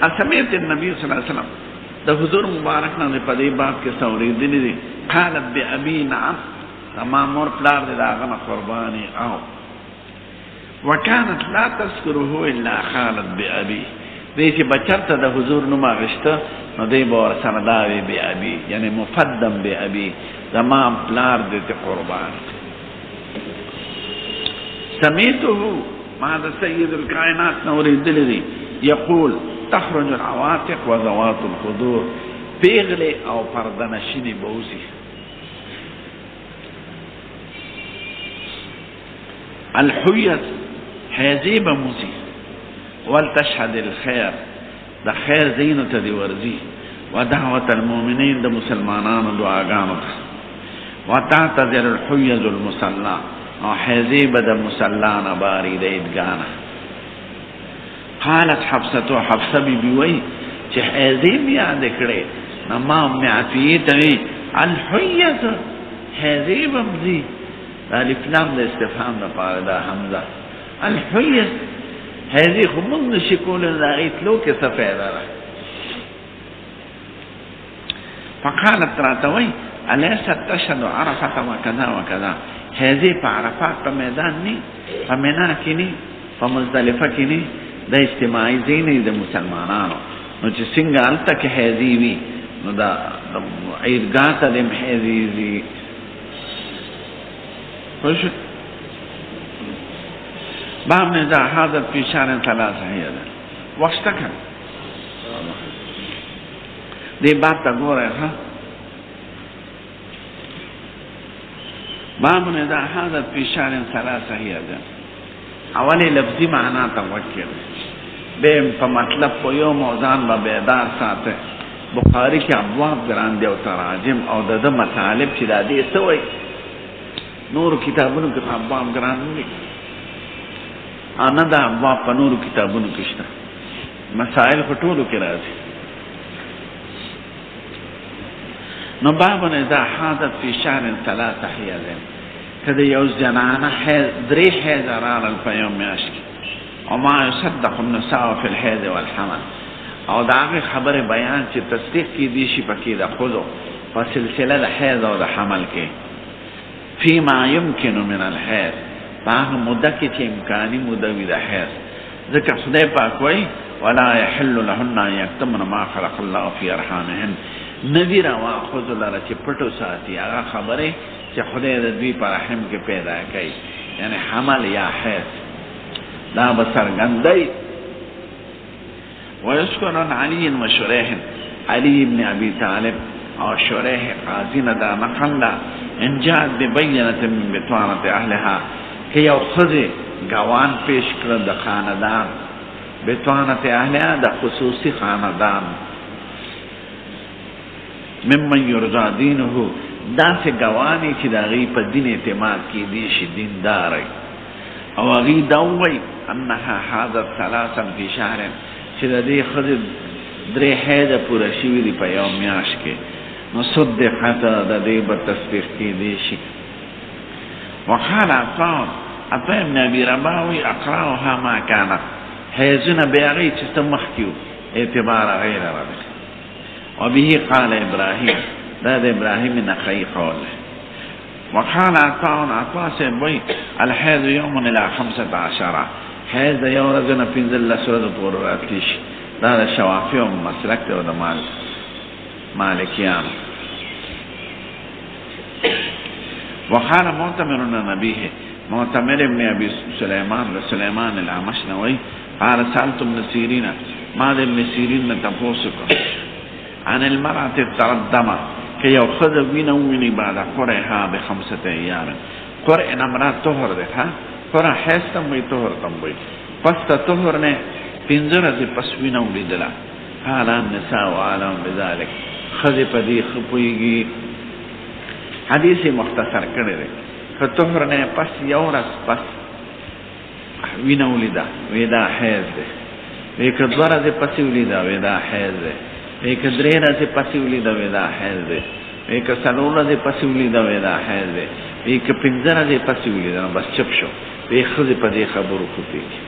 اسمیت النبي صلی الله علیه وسلم د حضور مبارک نه په دې باب کې ثوري دي قالت بأبي نعم تمام مور پلار دې داغه قرباني او وكانت لا تذكره الا خالت بأبي دې چې بچرته د حضور نوم غشته نو دې بور سره داوي بأبي یعنی مفدم بأبي تمام پلار دې قربان سمعته ما د سيد الكائنات نوري دلري يقول تخرج العواتق وذوات الخدور پیغله او پردنشینی بوزی الحیت حیزی بموزی والتشهد الخیر دا خیر زینو تا دی ورزی و دعوت المؤمنین دا مسلمانان دعاگانو تا و تعتذر الحیز المسلا او حیزی بدا مسلان باری دا ادگانا قالت حفصتو حفصه بی بیوی چه حیزی بیاد اکڑے نما ام عطیه تاوی الحیز حیزی بمزی الف لام دا استفهام دا پاره دا حمزه الحیز حیزی خمون نشکول دا ایتلو که سفیده را فقالت راتوی الیست تشهد عرفت و کذا و کذا حیزی پا عرفات پا میدان نی پا منا کی نی پا مزدلفه کی نی دا اجتماعی زینی دا مسلمانانو نو چې څنګه الته کې حیزی وي نو دا عیدګاه ته دم حیزی زی خوش باب نه دا حاضر فی شهر ثلاثه هيدا واشتکن دې باب ته ګوره ها باب نه دا حاضر فی شهر ثلاثه هيدا اولی لفظی معنا ته وکړي بهم په مطلب په یو موضوعان به بیدار ساته بخاری کې ابواب ګران دی او تراجم او د مطالب چې د دې سوې نور کتابونو کې ابواب ګران دي انا دا ابواب په نور کتابونو کې شته مسائل په ټولو کې راځي نو باب نه دا حادث فی شهر ثلاثه حیزین کله یو جنانه درې حیزران په یوم میاشت وما يصدق النساء في الحيض والحمل او داغه خبر بیان چې تصدیق کی دی شي پکې د خودو په سلسله د حیض او د حمل کې فيما يمكن من الحيض هغه مدته کې چې امکاني مدته وي د حیض ځکه خدای پاک وایي ولا يحل لهن ان يكتمن ما خلق الله في ارحامهن نذير واخذ لره چې پټو ساتي هغه خبره چې خدای د دوی په رحم کې پیدا کړي یعنی حمل یا حیض دا بسرگندی ويذكر عن علي وشريح علي بن ابي طالب او شريح قاضي دا نقل ان جاءت ببينه من بطانه اهلها کہ یو خزی گوان پیش کرد دا خاندان بطانه اهلها دا خصوصی خاندان ممن يرضى دينه دا سے گوانی چې دا غي په دین اعتماد کی دیش دیندار او غي دوی انها حاضر ثلاثا فی شهر چې د دې خزې درې حیضه پوره شوي دي په یو میاشت کې نو صدقت د دې به تصدیق کېدی شي وقال عطاء ابن ابي رباح اقراها ما كانت حیضونه به هغې چې ته مخکې وو اعتبار غیر ربه وبه قال ابراهيم دا د ابراهيم نخعي قول وقال عطاء سيبوي الحيض يوم الى 15 حیض یو ورځ نه 15 ورځې پورې راتلی شي دا د شوافیو مسلک دی او د مالکیانو وقال معتمر نبيه معتمر ابن ابي سليمان العمش نوي قال سالت ابن سيرين ما ابن سيرين تفوسك عن المرأة تردم كي يأخذ ويني بعد قرئها ب5 أيام قرئ نمرات طهر ده ها قرئ حیث تم وی طهر تم وی پس تا طهر نه پنځه ورځې پس وینه ولیدله. قال النساء عالم بذلك، ښځې په دې ښه پوهېږي. حدیث یې مختصر کړی دی. که طهر نه پس یو ورځ پس وینه ولیده وی دا حیض دی، وی که دوه ورځې پسې ولیده وی دا حیض دی، وی که درې ورځې پسې ولیده وی دا حیض دی، وی که څلور ورځې پسې ولیده وی دا حیض دی، وی که پنځه ورځې پسې ولیده نو بس چپ شو. وی ښځې په دې خبرو پوهېږي.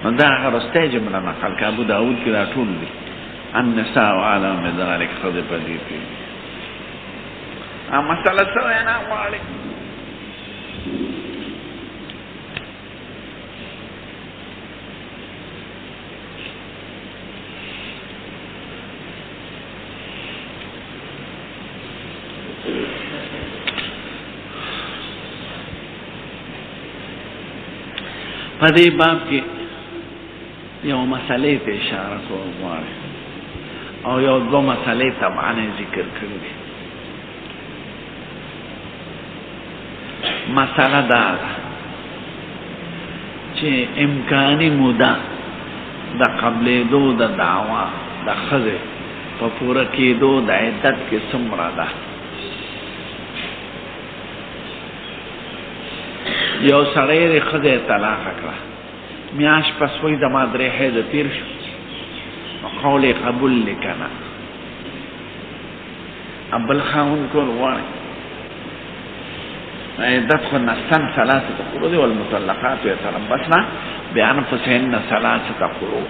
نو دا هغه وروستی جمله نقل که ابو داود کې دا ټول دي. النساء عالم بذلک، ښځې په دې پوهېږي. مسله څه وینا غواړي؟ په دې باب کې یو مسئلې ته اشاره کول غواړي او یو دوه مسئلې طبعا ذکر کړي دي. مسئله دا ده چې امکاني موده د قبلېدو د دعوا د ښځې په پوره کېدو د عدت کې څومره ده. یو سړی د ښځې طلاق کړه، میاشت پس وایي زما درې حیضه تېر شو، نو قول یې قبول دی که نه؟ بل خاوند کول غواړي عدت خو نستن ثلاثة قروء والمطلقات يتربصن بأنفسهن ثلاثة قروء،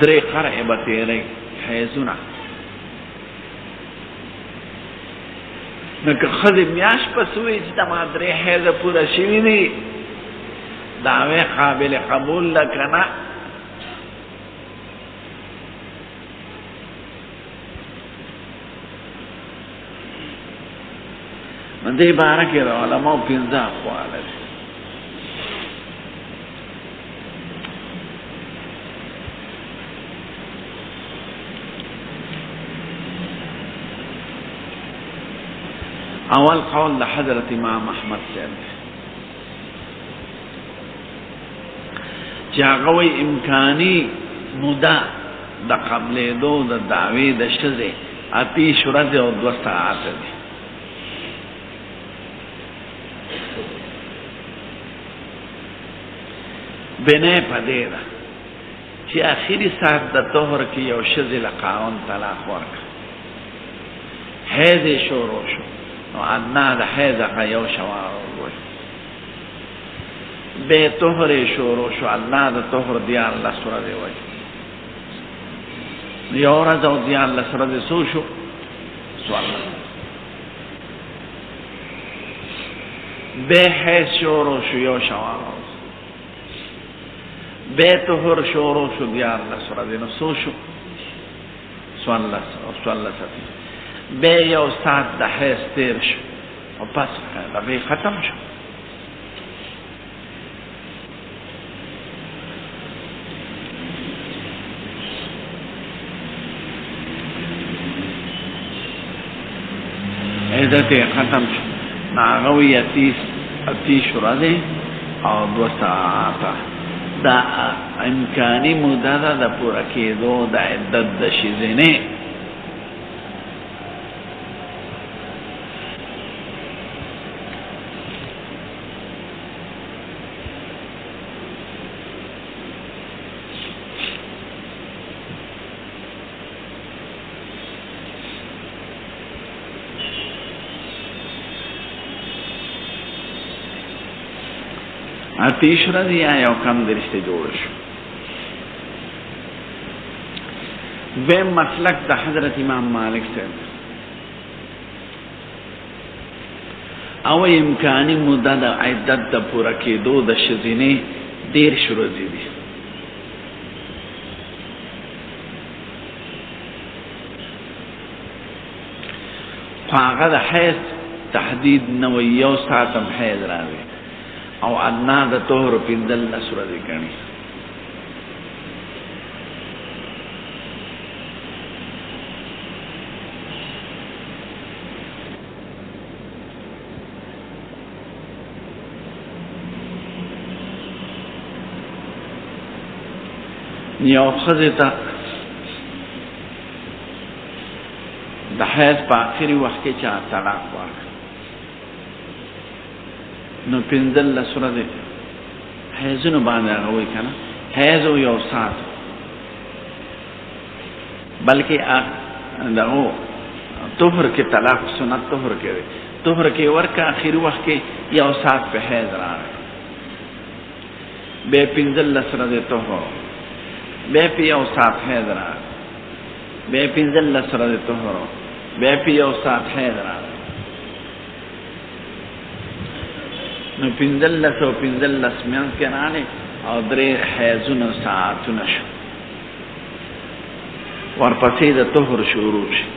درې قرعې به تېری حیضونه. نو که ښځې میاشت پس وایي چې زما درې حیضه پوره شوي دي، دعوی قابل قبول ده که نه؟ نو دې باره کې د علماو پنځه اقوال دي. اول قول د حضرت امام احمد صاحب دی چې هغه وایي امکاني موده د قبلېدو د دعوې د ښځې 28 ورځې او 2 ساعته دي. بنه په دې ده چې اخري ساعت د طهر کې یو ښځې له خاوند طلاق ورکړه، حیض یې شروع شو، نو ادنا د حیض هغه یو شوار وګورئ، بې طهر یې شروع شو، ادنا د طهر 14 ورځې وایي، یو ورځ او 14 ورځې څو شو؟ 14. بې حیض شروع شو یو شوار، بے طهر شروع شو 14 ورځې، نو څو شو؟ 14. بے یو ساعت د حیض تېر شو او پس دغې ختم شو. عدت یې ختم شو، نو هغه وایي 28 ورځې او 2 ساعته. دا امکانی موده ده د پوره کېدو د عدت د ښځینې. اتیش ورځې یا یو کم درشته جوړ شو. دویم مسلک د حضرت امام مالک صاحب او امکانی موده د عدت د پوره کېدو د ښځینې 13 ورځې دي. خو هغه د حیض تحدید نه وي، یو ساعت هم حیض راوي او ادنا د طهر 15 ورځې ګڼي. یو ښځې ته د حیض په آخري وخت کې چا طلاق ورکړ نو 15 ورځې حیضونو باندې هغه وایي که نه حیض و یو ساعت بلکې دغه طهر کې طلاق سنت طهر کې دی طهر کې ورکه آخري وخت کې یو ساعت په حیض راغی بیا 15 ورځې طهر بیا په یو ساعت حیض راغی بیا 15 ورځې طهر بیا په یو ساعت حیض راغی نو 15 او 15 میانځ کې راغی او 3 حیضونه ساعتونه شو ورپسې د طهر شروع شي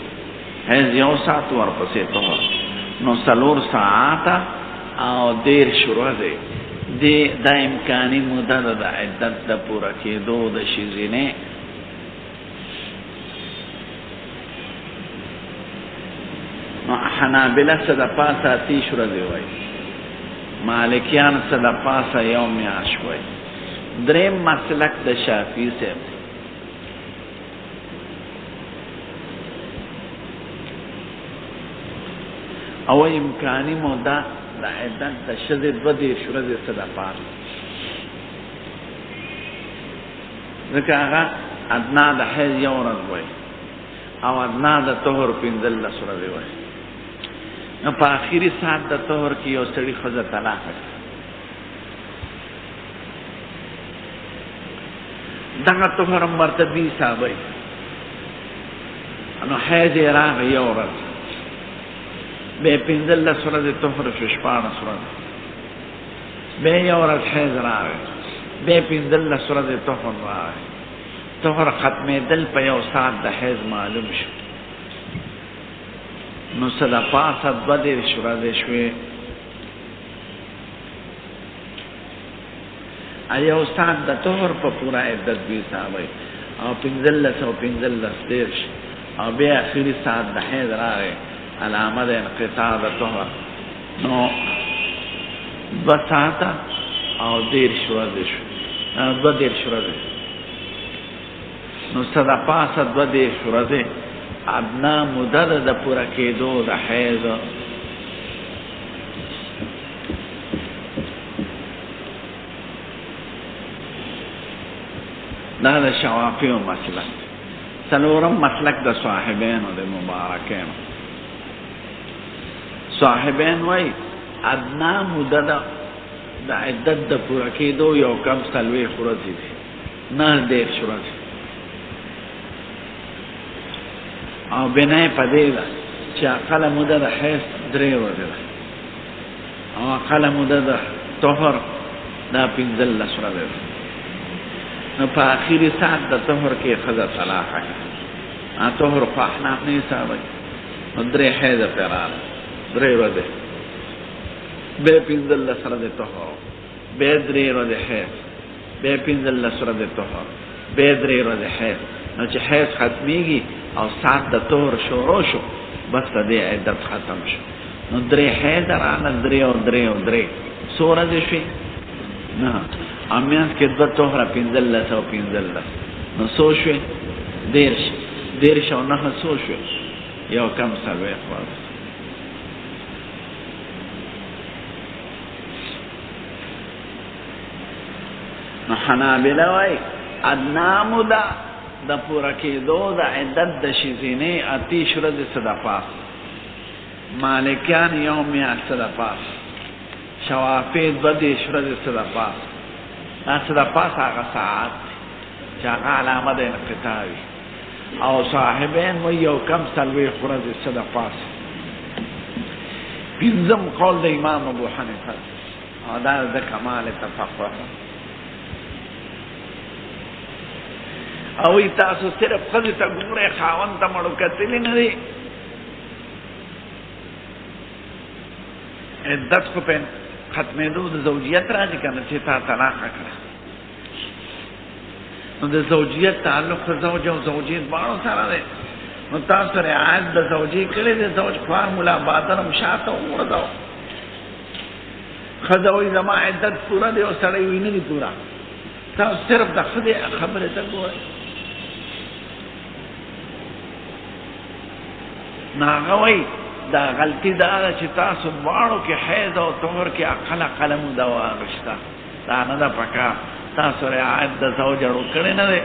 حیض یو ساعت ورپسې طهر نو 4 ساعته او 10 ورځې دا امکانی موده ده د عدت د پوره کېدو د ښځینې نو حنابله څه د پاسه 30 ورځې وایي مالکیان څه د پاسه یو میاشت وایي دریم مسلک د شافعي صاحب دی او امکانی موده د عدت د ښځې 2 ورځې څه د پاسه ځکه هغه ادنا د حیض یو ورځ وایي او ادنا د طهر 15 ورځې وایي نو په آخري ساعت د طهر کې یو سړي ښځه طلاق کړه دغه طهر مرتبي حسابوي نو حیض یې راغی یو ورځ بیا 15 ورځې طهر شو 14 ورځې بیا یو ورځ حیض راغی بیا 15 ورځې طهر راغی طهر ختمېدل په یو ساعت د حیض معلوم شو نو څه د پاسه 2 ورځې شوې یو ساعت د طهر په پوره عدت به حسابوي او 15 او 15 دېرش او بیا آخري ساعت د حیض راغی علامه د انقطاع د طهر نو 2 ساعته او 10 ورځې شو 2 ورځې نو څه د پاسه 2 ورځې ادنا موده د پوره کېدو د حیض دا د شوافیو مسلک څلورم مسلک د صاحبینو د مبارکینو صاحبین وای ادنا موده د عدت د پوره کېدو یو کم 40 ورځې دي نه 10 ورځې او بنای په دې ده چې اقل موده د حیض 3 ورځې ده او اقل موده د طهر دا 15 ورځې ده نو په آخري ساعت د طهر کې ښځه طلاق کړه طهر خو احناف نه حسابوي نو 3 حیض پرې راغله 3 ورځې بیا 15 ورځې طهر بیا 3 ورځې حیض بیا 15 ورځې طهر بیا 3 ورځې حیض نو چې حیض ختمېږي او ساعت د طهر شروع شو بس د دې عدت ختم شو نو 3 حیض راغله 3 او 3 او 3 څو ورځې شوې نه امیانس کې 2 طهر 15 او 15 نو څو شوې 10 او 9 څو شوې یو کم 40 ورځې نو حنابله وای ادنا موده د پوره کېدو د عدت د ښځینې 30 ورځې څه د پاسه مالکیان یو میاشت څه د پاسه شوافی 2 ورځې څه د پاسه دا څه د پاسه هغه ساعت چې هغه علامه د انقطاع وي او صاحبین وایي یو کم 40 ورځې څه د پاسه پنځم قول د امام ابو حنیفه او دا د کمال تفقه او تاسو صرف خځې ته ګورئ خاوند ته مړو کتلي نه دي عدت خو په ختمېدو د زوجیت راځي که نه چې تا طلاق کړه نو د زوجیت تعلق د زوج او زوجې دواړو سره دی نو تاسو رعایت د زوجې کړی د زوج فارمولا بادر هم شاته وغورځوه ښځه وایي زما عدت پوره دی او سړی وایي نه دي پوره تا صرف د خدای خبره ته ګورئ ناغوی دا غلطی دا چې تاسو دواړو کې حیض او طهر کې عقل قلم دا واغشتا دا نه دا پکا تاسو رعایت د زوجړو کړی نه دی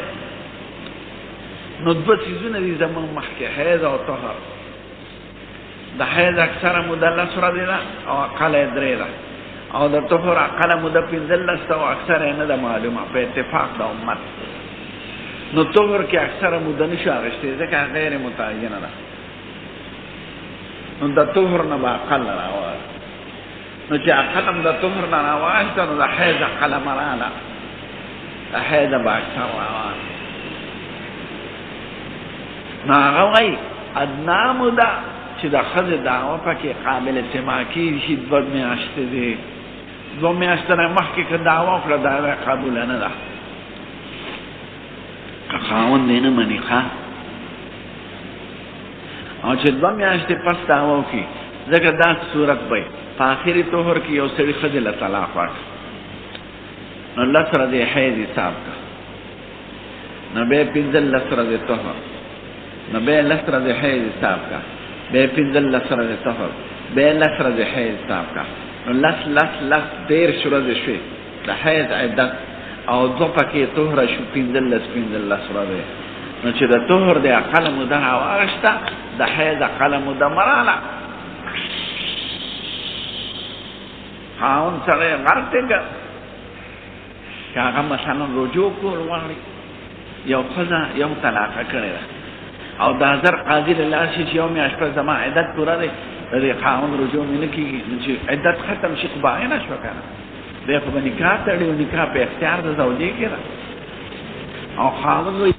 نو دوه چیزونه دي زمون مخکې حیض او طهر د حیض اکثره موده لس ورځې ده او عقل یې درې ده او د طهر عقل موده پنځلس ده او اکثره یې نه ده معلومه په اتفاق د امت نو طهر کې اکثره موده نشو اخیستی ځکه غیر متعینه ده نو د طهر نه به عقل راوړه نو چې عقل هم د طهر نه راوړه نو د حیض عقل مراله د حیض به اکثر راوړه نو هغه وایي ادنا موده چې د ښځې دعوه پکې قابل سماع کېږي شي 2 میاشتې دي 2 میاشتې نه مخکې که دعوه وکړه دعوه قبوله نه ده که خاوند یې نه مني ښه او چې 2 میاشتې پس دعوه وکړي ځکه دا صورت به په آخري طهر کې یو سړي ښځې له طلاق ورکړه نو 10 ورځې حیض حساب کړه نو بیا 15 ورځې طهر نو بیا 10 ورځې حیض حساب کړه بیا 15 ورځې طهر بیا 10 ورځې حیض حساب کړه نو 10 13 ورځې شوې د حیض عدت او 2 پکې طهر شو 15 ورځې نو چې د طهر د عقل موده راواغشته د حیض عقل موده مراله خاوند سړی غلطې که هغه مثلا رجوع کول غواړي یو ښځه یو طلاقه کړې ده او دا زر قاضي له لاس شي چې یو میاشت پس زما عدت پوره دی د دې خاوند رجوع مې نه کېږي چې عدت ختم شي خو باینه شوه که نه دی خو به نکاح تړي او نکاح په اختیار د زوجې کې ده او خاوند